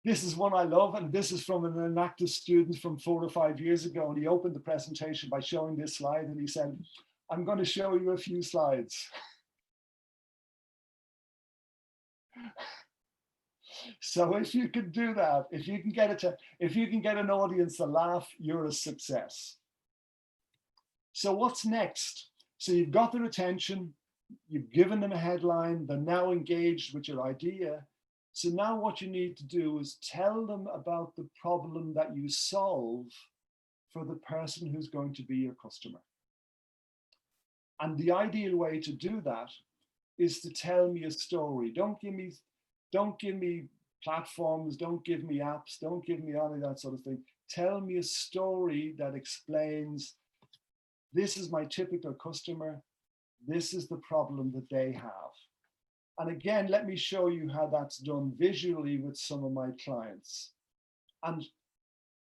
This is one I love, and this is from an Enactus student from 4 or 5 years ago, and he opened the presentation by showing this slide, and he said, I'm going to show you a few slides. So if you can do that, if you can get an audience to laugh, you're a success. So what's next? So you've got their attention, you've given them a headline, they're now engaged with your idea. So now what you need to do is tell them about the problem that you solve for the person who's going to be your customer. And the ideal way to do that is to tell me a story. Don't give me platforms, don't give me apps, don't give me all of that sort of thing. Tell me a story that explains, this is my typical customer, this is the problem that they have. And again, let me show you how that's done visually with some of my clients. And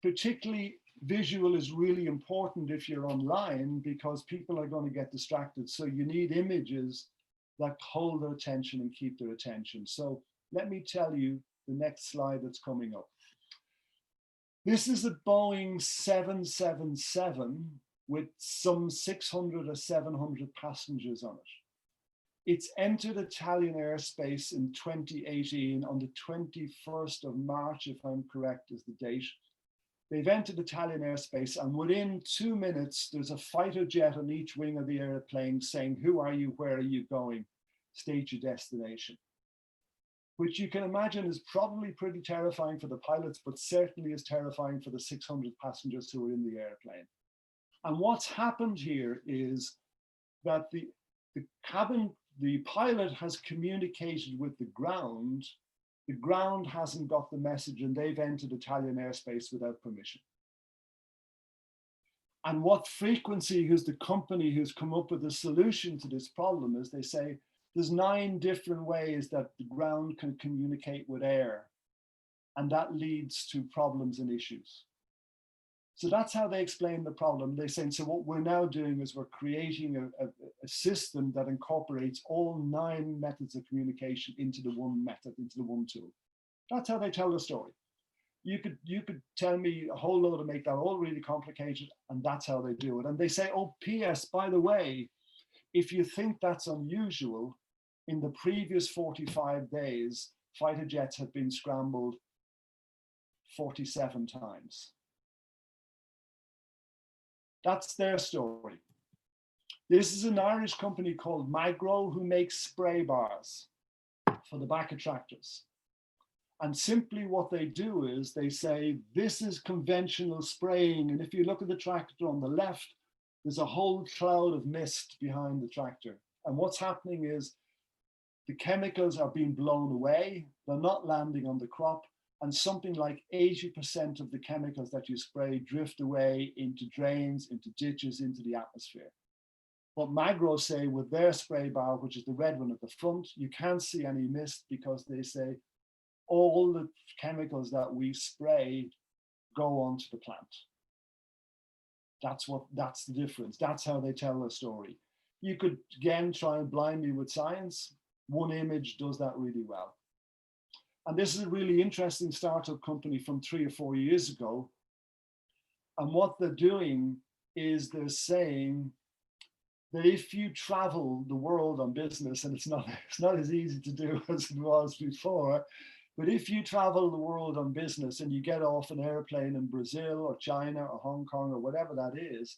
particularly visual is really important if you're online, because people are going to get distracted. So you need images that hold their attention and keep their attention. So let me tell you the next slide that's coming up. This is a Boeing 777 with some 600 or 700 passengers on it. It's entered Italian airspace in 2018 on the 21st of March, if I'm correct, is the date. They've entered Italian airspace, and within 2 minutes, there's a fighter jet on each wing of the airplane saying, who are you, where are you going? State your destination. Which you can imagine is probably pretty terrifying for the pilots, but certainly is terrifying for the 600 passengers who are in the airplane. And what's happened here is that the pilot has communicated with the ground hasn't got the message, and they've entered Italian airspace without permission. And what Frequency, who's the company who's come up with a solution to this problem, is they say there's 9 different ways that the ground can communicate with air, and that leads to problems and issues. So that's how they explain the problem. They're saying, so what we're now doing is we're creating a system that incorporates all 9 methods of communication into the one method, into the one tool. That's how they tell the story. You could tell me a whole load to make that all really complicated, and that's how they do it. And they say, oh, P.S., by the way, if you think that's unusual, in the previous 45 days, fighter jets have been scrambled 47 times. That's their story. This is an Irish company called Magro who makes spray bars for the back of tractors. And simply what they do is they say, this is conventional spraying. And if you look at the tractor on the left, there's a whole cloud of mist behind the tractor. And what's happening is the chemicals are being blown away. They're not landing on the crop. And something like 80% of the chemicals that you spray drift away into drains, into ditches, into the atmosphere. But Magro say with their spray bar, which is the red one at the front, you can't see any mist because they say all the chemicals that we spray go onto the plant. That's the difference. That's how they tell the story. You could again try and blind me with science. One image does that really well. And this is a really interesting startup company from 3 or 4 years ago. And what they're doing is they're saying that if you travel the world on business, and it's not as easy to do as it was before, but if you travel the world on business and you get off an airplane in Brazil or China or Hong Kong or whatever that is,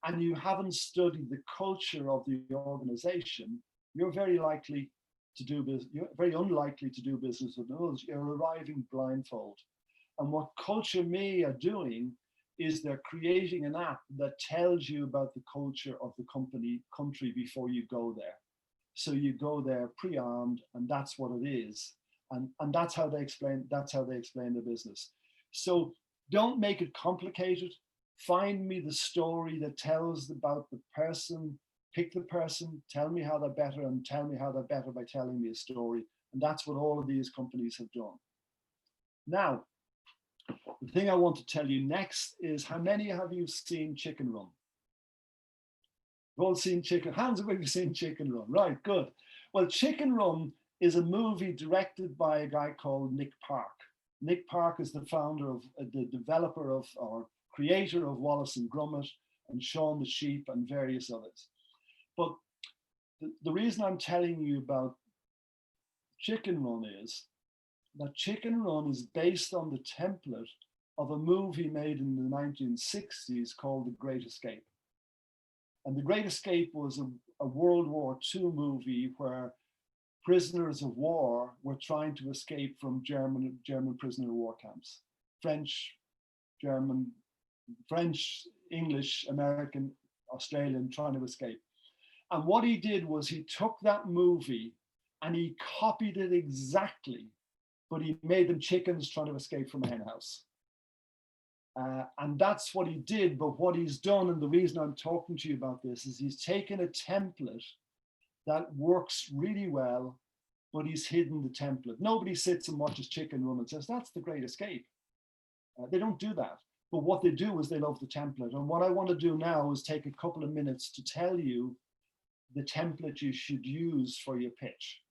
and you haven't studied the culture of the organization, you're very likely to do business. You're very unlikely to do business with those. You're arriving blindfold. And what Culture Me are doing is they're creating an app that tells you about the culture of the country before you go there. So you go there pre-armed, and that's what it is. And that's how they explain the business. So don't make it complicated. Find me the story that tells about the person, pick the person, tell me how they're better, and tell me how they're better by telling me a story. And that's what all of these companies have done. Now, the thing I want to tell you next is, how many have you seen Chicken Run? You've all seen Chicken, hands up if you've seen Chicken Run, right, good. Well, Chicken Run is a movie directed by a guy called Nick Park. Nick Park is the founder of, the developer of, or creator of Wallace and Gromit and Shaun the Sheep and various others. But the reason I'm telling you about Chicken Run is that Chicken Run is based on the template of a movie made in the 1960s called The Great Escape. And The Great Escape was a World War II movie where prisoners of war were trying to escape from German prisoner of war camps. French, German, French, English, American, Australian, trying to escape. And what he did was he took that movie and he copied it exactly, but he made them chickens trying to escape from a hen house. And that's what he did. But what he's done, and the reason I'm talking to you about this, is he's taken a template that works really well, but he's hidden the template. Nobody sits and watches Chicken Run and says, that's The Great Escape. They don't do that. But what they do is they love the template. And what I want to do now is take a couple of minutes to tell you the template you should use for your pitch.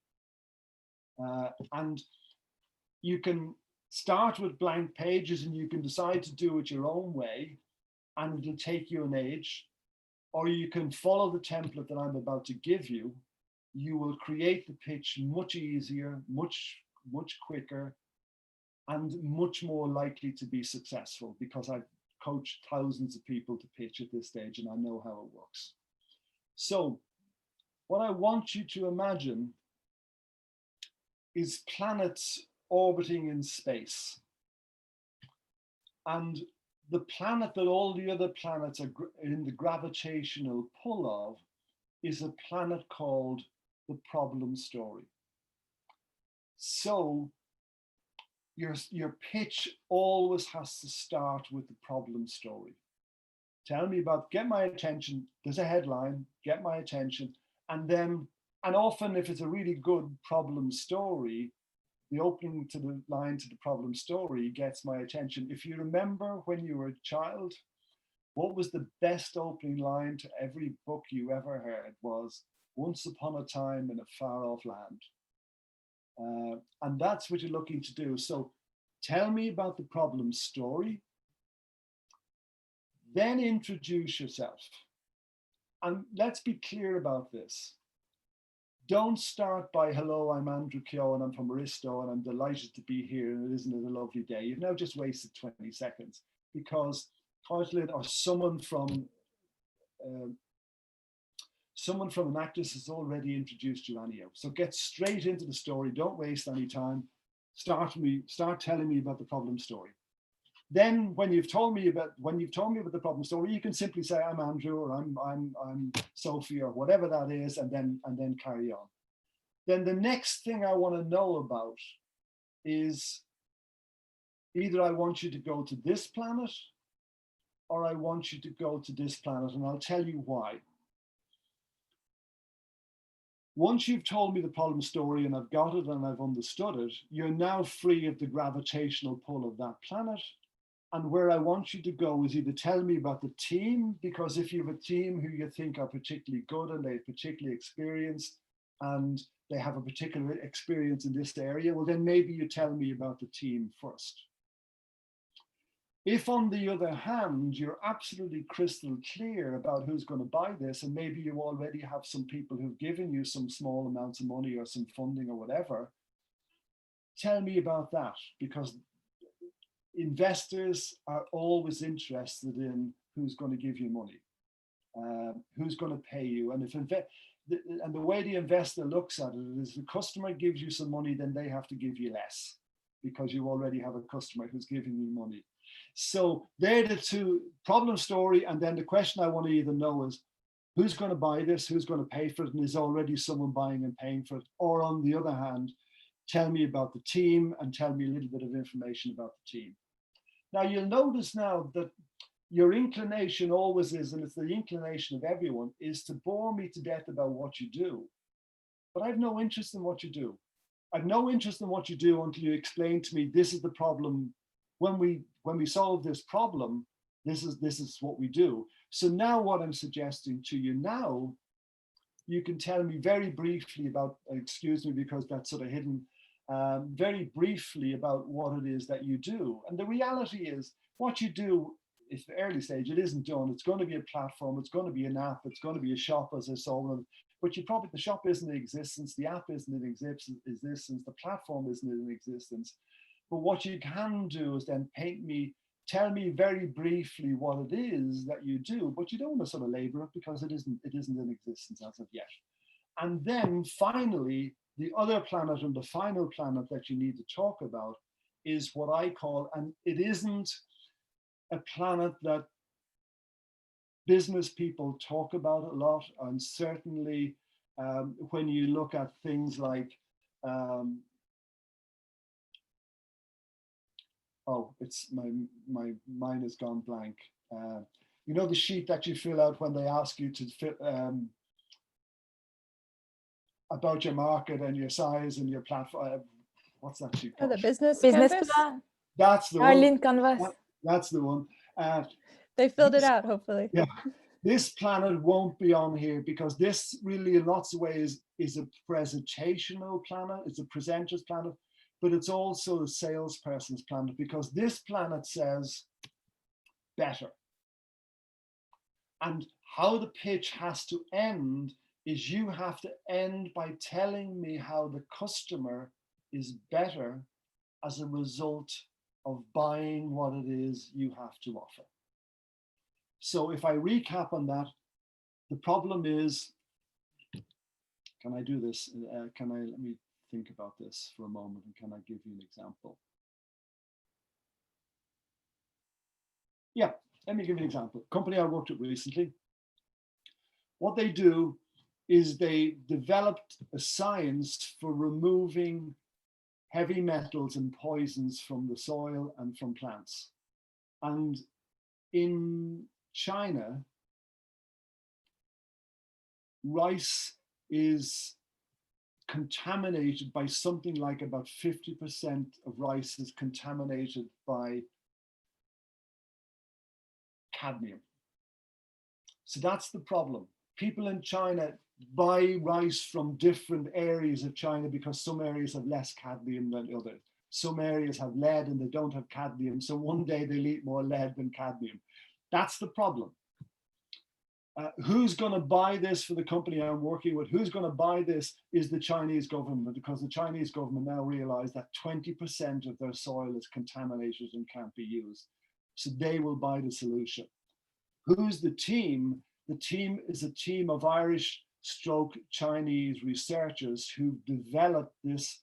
And you can start with blank pages and you can decide to do it your own way, and it'll take you an age. Or you can follow the template that I'm about to give you. You will create the pitch much easier, much quicker, and much more likely to be successful, because I've coached thousands of people to pitch at this stage and I know how it works. So what I want you to imagine is planets orbiting in space. And the planet that all the other planets are in the gravitational pull of is a planet called the problem story. So your pitch always has to start with the problem story. Tell me about, get my attention, there's a headline, get my attention, and then, and often if it's a really good problem story, the opening to the line to the problem story gets my attention. If you remember when you were a child, what was the best opening line to every book you ever heard was, once upon a time in a far off land. And that's what you're looking to do. So tell me about the problem story, then introduce yourself. And let's be clear about this. Don't start by, hello, I'm Andrew Keogh and I'm from Aristo and I'm delighted to be here and isn't it a lovely day? You've now just wasted 20 seconds because Cartlin or someone from Enactus has already introduced you anyhow. So get straight into the story. Don't waste any time. Start telling me about the problem story. Then when you've told me about the problem story, you can simply say, I'm Andrew, or I'm Sophie, or whatever that is, and then carry on. Then the next thing I want to know about is either I want you to go to this planet or I want you to go to this planet, and I'll tell you why. Once you've told me the problem story and I've got it and I've understood it, you're now free of the gravitational pull of that planet. And where I want you to go is either tell me about the team, because if you have a team who you think are particularly good and they're particularly experienced and they have a particular experience in this area, well, then maybe you tell me about the team first. If, on the other hand, you're absolutely crystal clear about who's going to buy this, and maybe you already have some people who've given you some small amounts of money or some funding or whatever, tell me about that, because investors are always interested in who's going to give you money, who's going to pay you. And and the way the investor looks at it is the customer gives you some money, then they have to give you less because you already have a customer who's giving you money. So they're the two: problem story, and then the question I want to either know is who's going to buy this, who's going to pay for it, and is already someone buying and paying for it? Or on the other hand, tell me about the team and tell me a little bit of information about the team. Now you'll notice now that your inclination always is, and it's the inclination of everyone, is to bore me to death about what you do. But I have no interest in what you do. I have no interest in what you do until you explain to me, this is the problem. When we solve this problem, this is what we do. So now what I'm suggesting to you now, you can tell me very briefly about, excuse me, because that's sort of hidden, very briefly about what it is that you do. And the reality is what you do is the early stage, it isn't done. It's going to be a platform, it's going to be an app, it's going to be a shop, as I saw, but the shop isn't in existence, the app isn't in existence, the platform isn't in existence. But what you can do is then tell me very briefly what it is that you do, but you don't want to sort of labor it because it isn't in existence as of yet. And then finally, the other planet and the final planet that you need to talk about is what I call, and it isn't a planet that business people talk about a lot, and certainly when you look at things like it's my mind has gone blank. You know the sheet that you fill out when they ask you to fill about your market and your size and your platform. What's that sheet called?
Oh, the business
Business plan.
That's the
Our
one.
lean canvas.
That's the one.
They filled it out, hopefully.
Yeah. This planet won't be on here because this really in lots of ways is a presentational planet. It's a presenter's planet, but it's also a salesperson's planet because this planet says better. And how the pitch has to end is you have to end by telling me how the customer is better as a result of buying what it is you have to offer. So if I recap on that, the problem is, can I do this? Let me think about this for a moment, and can I give you an example? Yeah, let me give you an example. Company I worked with recently, what they do is they developed a science for removing heavy metals and poisons from the soil and from plants. And in China, rice is contaminated by something like about 50% of rice is contaminated by cadmium. So that's the problem. People in China buy rice from different areas of China because some areas have less cadmium than others. Some areas have lead and they don't have cadmium. So one day they'll eat more lead than cadmium. That's the problem. Who's going to buy this for the company I'm working with? Who's going to buy this is the Chinese government, because the Chinese government now realize that 20% of their soil is contaminated and can't be used. So they will buy the solution. Who's the team? The team is a team of Irish/Chinese researchers who developed this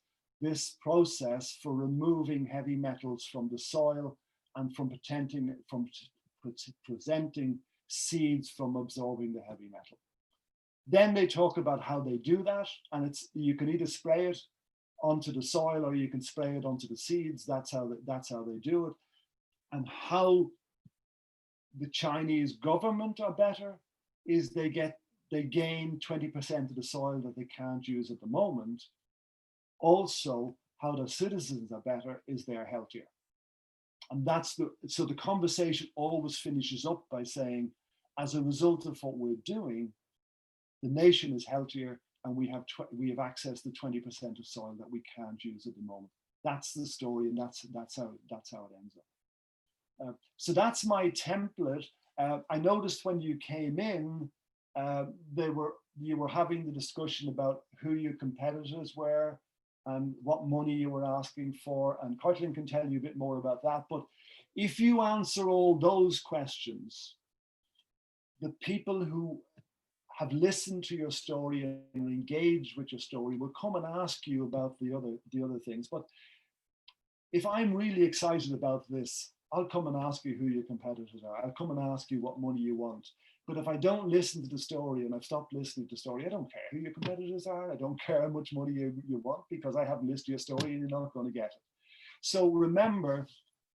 process for removing heavy metals from the soil and from preventing seeds from absorbing the heavy metal. Then they talk about how they do that, and you can either spray it onto the soil or you can spray it onto the seeds. That's how they do it. And how the Chinese government are better is they get they gain 20% of the soil that they can't use at the moment. Also, how the citizens are better is they're healthier. And so the conversation always finishes up by saying, as a result of what we're doing, the nation is healthier and we have access to 20% of soil that we can't use at the moment. That's the story, and that's how it ends up. So that's my template. I noticed when you came in, you were having the discussion about who your competitors were and what money you were asking for, and Caitlin can tell you a bit more about that. But if you answer all those questions, the people who have listened to your story and engaged with your story will come and ask you about the other things. But if I'm really excited about this, I'll come and ask you who your competitors are. I'll come and ask you what money you want. But if I don't listen to the story and I've stopped listening to the story, I don't care who your competitors are. I don't care how much money you want, because I haven't listened to your story and you're not going to get it. So remember,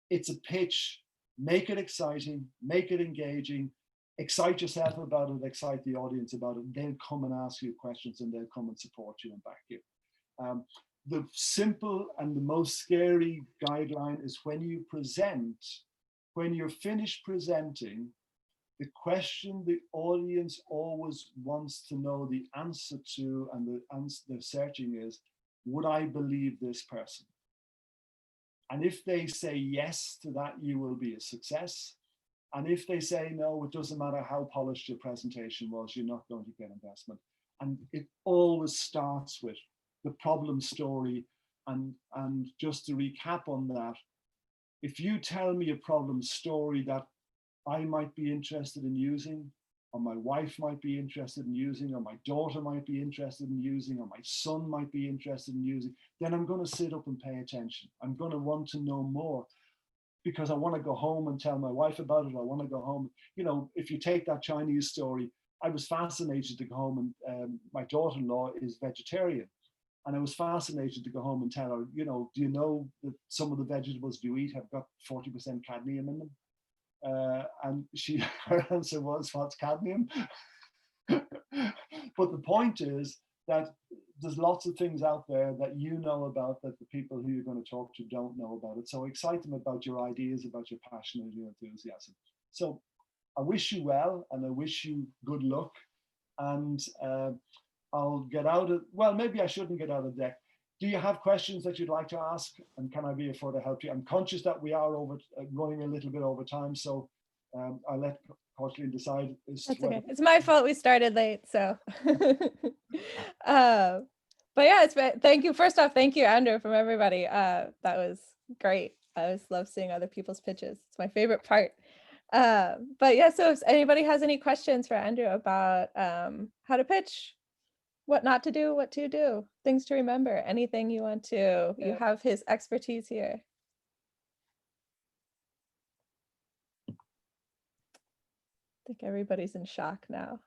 it's a pitch. Make it exciting, make it engaging, excite yourself about it, excite the audience about it. They'll come and ask you questions and they'll come and support you and back you. The simple and the most scary guideline is when you present, when you're finished presenting, the question the audience always wants to know the answer to, and the answer they're searching is, would I believe this person? And if they say yes to that, you will be a success. And if they say no, it doesn't matter how polished your presentation was, you're not going to get investment. And it always starts with the problem story. And just to recap on that, if you tell me a problem story that I might be interested in using, or my wife might be interested in using, or my daughter might be interested in using, or my son might be interested in using, then I'm going to sit up and pay attention. I'm going to want to know more, because I want to go home and tell my wife about it. I want to go home. You know, if you take that Chinese story, I was fascinated to go home, and my daughter-in-law is vegetarian. And I was fascinated to go home and tell her, you know, do you know that some of the vegetables you eat have got 40% cadmium in them? And her answer was, what's cadmium? But the point is that there's lots of things out there that you know about that the people who you're going to talk to don't know about it. So excite them about your ideas, about your passion and your enthusiasm. So I wish you well, and I wish you good luck. And I'll get out of, well, maybe I shouldn't get out of deck. Do you have questions that you'd like to ask? And can I be a further help to you? I'm conscious that we are running a little bit over time, so I'll let Caitlin decide.
That's okay. It's my fault we started late, so. But yeah, thank you. First off, thank you, Andrew, from everybody. That was great. I always love seeing other people's pitches. It's my favorite part. But yeah, so if anybody has any questions for Andrew about how to pitch, what not to do, what to do, things to remember, anything you want to, you have his expertise here. I think everybody's in shock now.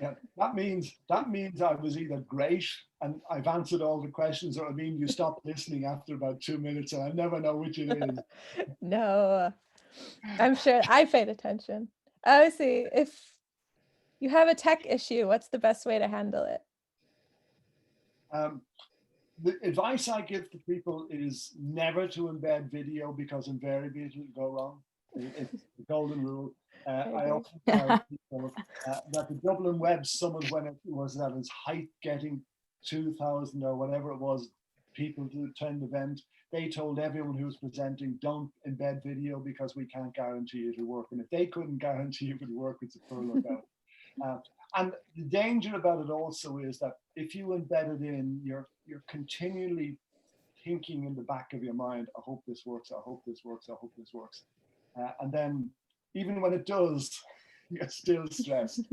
Yeah, that means I was either great and I've answered all the questions, or I mean you stopped listening after about 2 minutes and I never know which it is.
No, I'm sure I paid attention. Obviously, if you have a tech issue, what's the best way to handle it?
The advice I give to people is never to embed video, because invariably it will go wrong. It's the golden rule. I often tell people that the Dublin Web Summit, when it was at its height, getting 2,000 or whatever it was people to attend the event, they told everyone who was presenting, don't embed video because we can't guarantee it'll work. And if they couldn't guarantee it would work, it's a poor lookout. And the danger about it also is that if you embed it in, you're continually thinking in the back of your mind, I hope this works, I hope this works, I hope this works. And then even when it does, you're still stressed.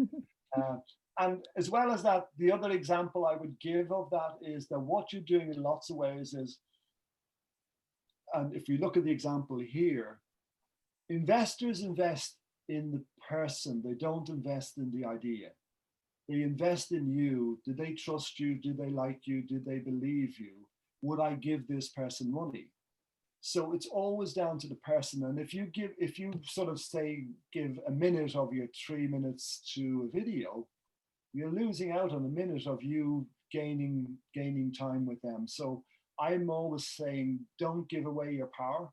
And as well as that, the other example I would give of that is that what you're doing in lots of ways is, and if you look at the example here, investors invest in the person, they don't invest in the idea. They invest in you. Did they trust you? Did they like you? Did they believe you? Would I give this person money? So it's always down to the person. And if you sort of say, give a minute of your 3 minutes to a video, you're losing out on a minute of you gaining time with them. So I'm always saying, don't give away your power.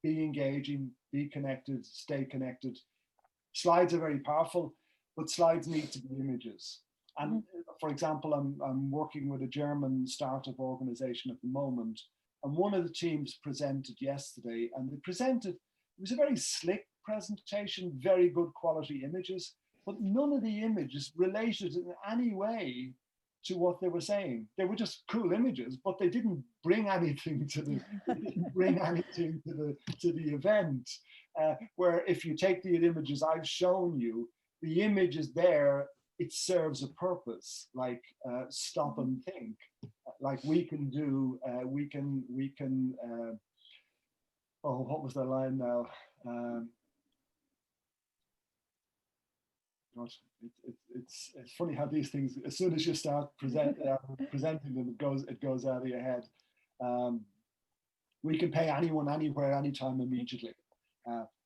Be engaging, be connected, stay connected. Slides are very powerful, but slides need to be images. And for example, I'm working with a German startup organization at the moment, and one of the teams presented yesterday, and it was a very slick presentation, very good quality images, but none of the images related in any way to what they were saying. They were just cool images, but they didn't bring anything to the event. Where if you take the images I've shown you, the image is there, it serves a purpose, like stop and think. Like we can do, oh, what was the line now? Gosh, it's funny how these things, as soon as you start presenting them, it goes out of your head. We can pay anyone, anywhere, anytime, immediately.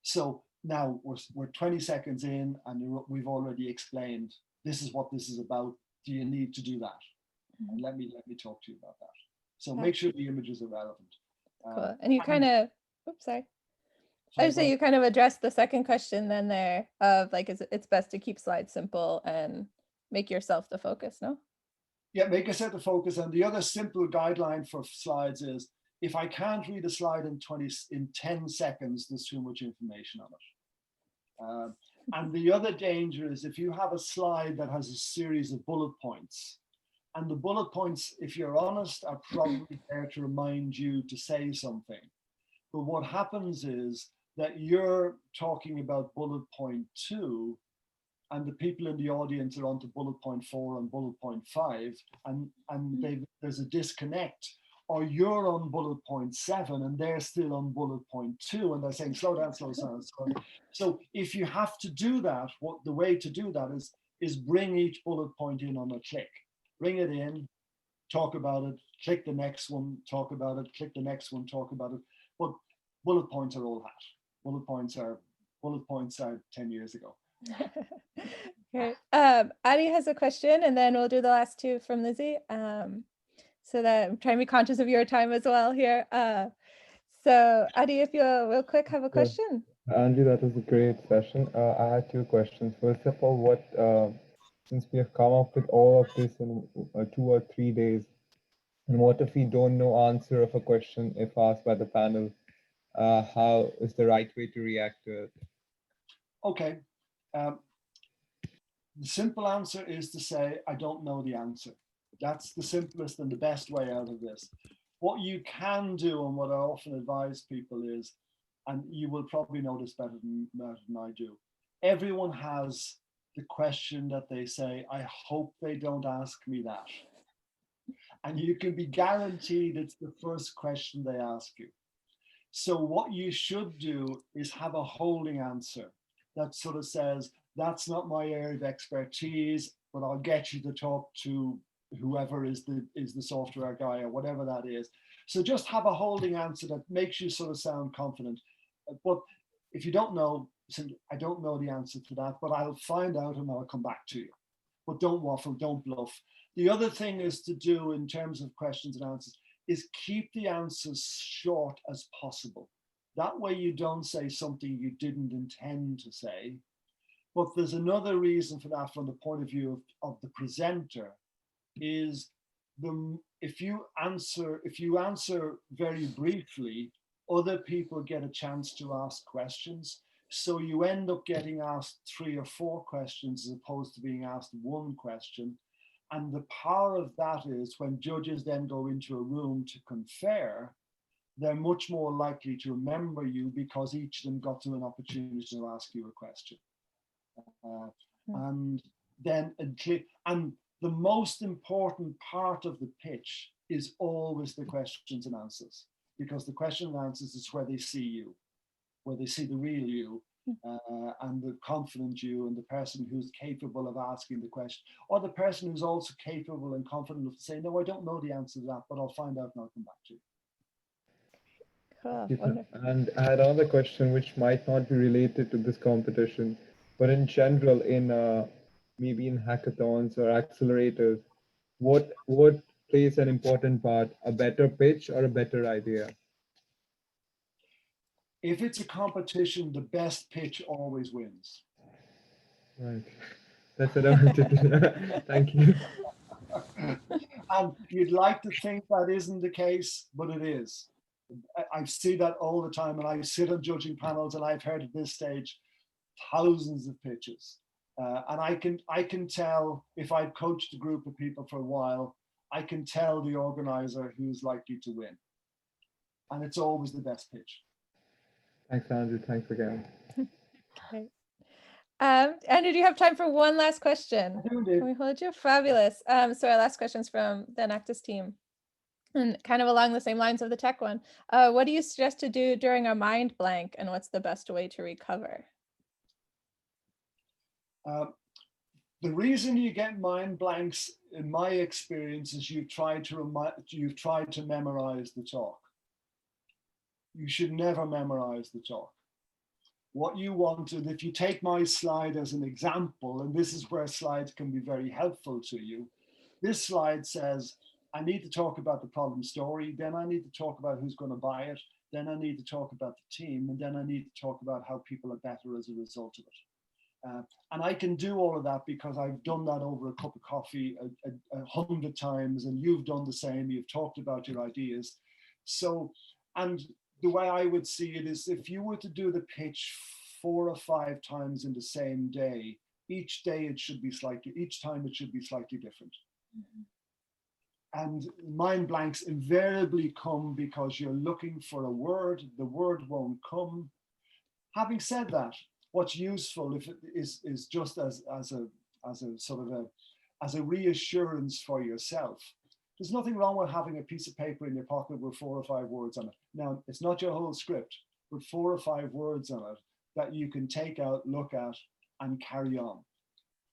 So now we're 20 seconds in, and we've already explained this is what this is about. Do you need to do that? And let me talk to you about that. So make sure the images are relevant.
Cool. And you kind of, oops, sorry. I would say you kind of addressed the second question then there of like, it's best to keep slides simple and make yourself the focus, no?
Yeah, make yourself the focus. And the other simple guideline for slides is, if I can't read a slide in 10 seconds, there's too much information on it. And the other danger is if you have a slide that has a series of bullet points, and the bullet points, if you're honest, are probably there to remind you to say something. But what happens is that you're talking about bullet point 2, and the people in the audience are onto bullet point 4 and bullet point 5, and there's a disconnect. Or you're on bullet point 7 and they're still on bullet point 2, and they're saying, slow down, slow down, slow down. So if you have to do that, the way to do that is bring each bullet point in on a click. Bring it in, talk about it, click the next one, talk about it, click the next one, talk about it. But bullet points are old hat. Bullet points are 10 years ago.
Great. Addie has a question, and then we'll do the last two from Lizzie. So that I'm trying to be conscious of your time as well here. So Addie, if you real quick have a question.
Andrew, that was a great session. I had 2 questions. First of all, since we have come up with all of this in 2 or 3 days, and what if we don't know answer of a question if asked by the panel? How is the right way to react to it?
Okay. The simple answer is to say, I don't know the answer. That's the simplest and the best way out of this. What you can do, and what I often advise people is, and you will probably know this better than I do, everyone has the question that they say, I hope they don't ask me that. And you can be guaranteed it's the first question they ask you. So what you should do is have a holding answer that sort of says, that's not my area of expertise, but I'll get you to talk to whoever is the software guy or whatever that is. So just have a holding answer that makes you sort of sound confident. But if you don't know, I don't know the answer to that, but I'll find out and I'll come back to you. But don't waffle, don't bluff. The other thing is to do in terms of questions and answers is keep the answers short as possible. That way you don't say something you didn't intend to say. But there's another reason for that from the point of view of the presenter, is if you answer very briefly, other people get a chance to ask questions. So you end up getting asked 3 or 4 questions as opposed to being asked 1 question. And the power of that is when judges then go into a room to confer, they're much more likely to remember you because each of them got to an opportunity to ask you a question. And the most important part of the pitch is always the questions and answers, because the question and answers is where they see you, where they see the real you, and the confident you, and the person who's capable of asking the question, or the person who's also capable and confident of saying, no, I don't know the answer to that, but I'll find out and I'll come back to you.
Cool.
And I had another question which might not be related to this competition, but in general, in maybe in hackathons or accelerators, what plays an important part? A better pitch or a better idea?
If it's a competition, the best pitch always wins.
Right. That's what I wanted to. Thank you.
And you'd like to think that isn't the case, but it is. I see that all the time, and I sit on judging panels, and I've heard at this stage thousands of pitches, and I can tell if I've coached a group of people for a while, I can tell the organizer who's likely to win, and it's always the best pitch.
Thanks, Andrew. Thanks again.
Okay. Andrew, do you have time for one last question?
I do indeed.
Can we hold you? Fabulous. So our last question is from the Enactus team, and kind of along the same lines of the tech one. What do you suggest to do during a mind blank, and what's the best way to recover?
The reason you get mind blanks, in my experience, is you've tried to memorize the talk. You should never memorize the talk. What you want, and if you take my slide as an example, and this is where slides can be very helpful to you. This slide says, I need to talk about the problem story, then I need to talk about who's going to buy it, then I need to talk about the team, and then I need to talk about how people are better as a result of it. And I can do all of that because I've done that over a cup of coffee 100 times, and you've done the same. You've talked about your ideas. So, and the way I would see it is, if you were to do the pitch 4 or 5 times in the same day, each time it should be slightly different. Mm-hmm. And mind blanks invariably come because you're looking for a word, the word won't come. Having said that, what's useful if it is just as a sort of as a reassurance for yourself. There's nothing wrong with having a piece of paper in your pocket with 4 or 5 words on it. Now, it's not your whole script, but 4 or 5 words on it that you can take out, look at, and carry on.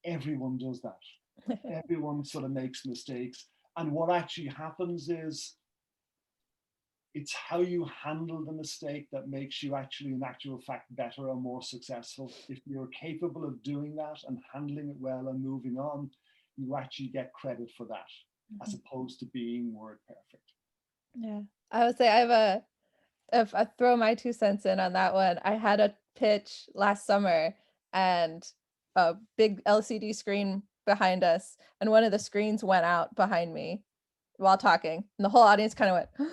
Everyone does that. Everyone sort of makes mistakes. And what actually happens is, it's how you handle the mistake that makes you actually, in actual fact, better or more successful. If you're capable of doing that and handling it well and moving on, you actually get credit for that, as opposed to being word perfect.
Yeah, I would say if I throw my 2 cents in on that one, I had a pitch last summer and a big LCD screen behind us, and one of the screens went out behind me while talking, and the whole audience kind of went,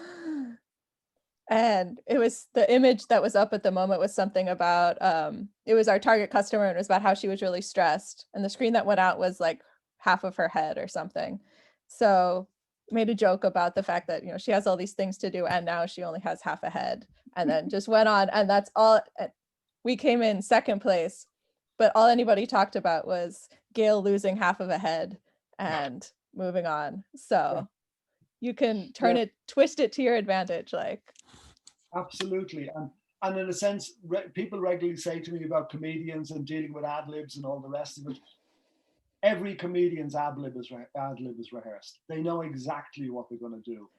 and it was the image that was up at the moment was something about, it was our target customer, and it was about how she was really stressed, and the screen that went out was like half of her head or something. So made a joke about the fact that, you know, she has all these things to do and now she only has half a head, and then just went on, and that's all. We came in second place, but all anybody talked about was Gail losing half of a head and moving on. So you can turn it, twist it to your advantage, like.
Absolutely. And in a sense, people regularly say to me about comedians and dealing with ad libs and all the rest of it. Every comedian's ad lib is rehearsed. They know exactly what they're going to do.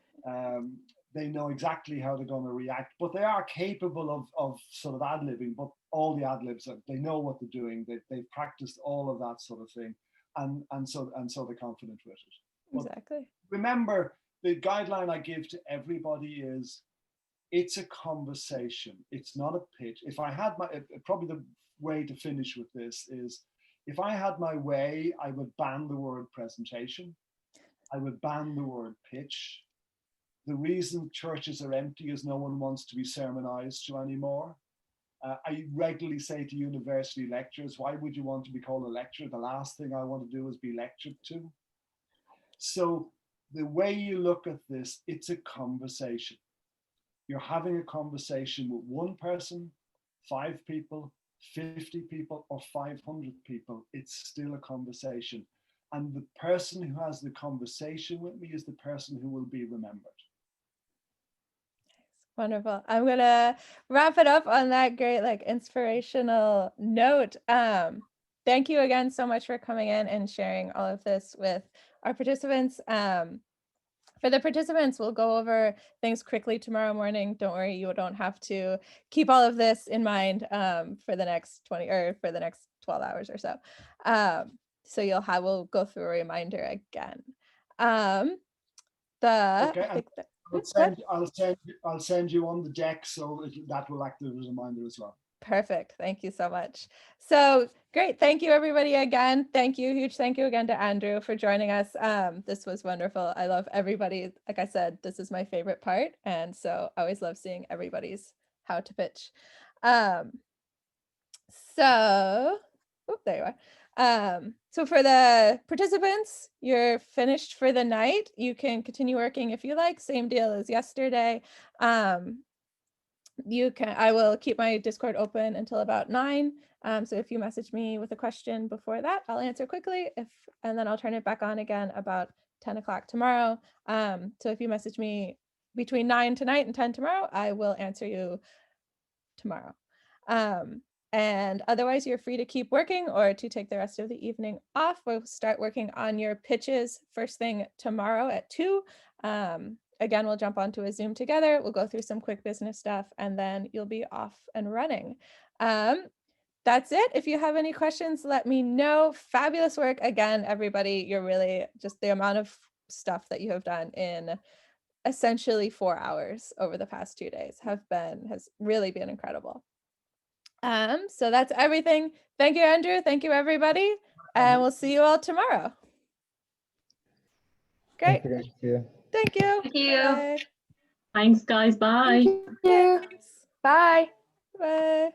They know exactly how they're going to react, but they are capable of sort of ad libbing. But all the ad libs, they know what they're doing. They've practiced all of that sort of thing, and so they're confident with it. But
exactly.
Remember, the guideline I give to everybody is, it's a conversation. It's not a pitch. If I had probably the way to finish with this is, if I had my way, I would ban the word presentation. I would ban the word pitch. The reason churches are empty is no one wants to be sermonized to anymore. I regularly say to university lecturers, why would you want to be called a lecturer? The last thing I want to do is be lectured to. So the way you look at this, it's a conversation. You're having a conversation with one person, 5 people, 50 people, or 500 people. It's still a conversation. And the person who has the conversation with me is the person who will be remembered.
Wonderful. I'm gonna wrap it up on that great, like, inspirational note. Thank you again so much for coming in and sharing all of this with our participants. For the participants, we'll go over things quickly tomorrow morning. Don't worry, you don't have to keep all of this in mind for the next 12 hours or so. so we'll go through a reminder again.
Okay,
I think that,
I'll send you on the deck, so that will act as a reminder as well.
Perfect. Thank you so much. So great. Thank you, everybody, again. Thank you. Huge thank you again to Andrew for joining us. This was wonderful. I love everybody. Like I said, this is my favorite part. And so I always love seeing everybody's how to pitch. So there you are. So for the participants, you're finished for the night. You can continue working if you like. Same deal as yesterday. I will keep my Discord open until about 9. So if you message me with a question before that, I'll answer quickly. And then I'll turn it back on again about 10 o'clock tomorrow. So if you message me between 9 tonight and 10 tomorrow, I will answer you tomorrow. And otherwise, you're free to keep working or to take the rest of the evening off. We'll start working on your pitches first thing tomorrow at 2. Again, we'll jump onto a Zoom together. We'll go through some quick business stuff, and then you'll be off and running. That's it. If you have any questions, let me know. Fabulous work. Again, everybody, you're really just the amount of stuff that you have done in essentially 4 hours over the past 2 days has really been incredible. So that's everything. Thank you, Andrew. Thank you, everybody. And we'll see you all tomorrow. Great.
Thank you.
Thank you.
Thank you.
Bye.
Thanks, guys. Bye.
Thank you. Bye.
Bye.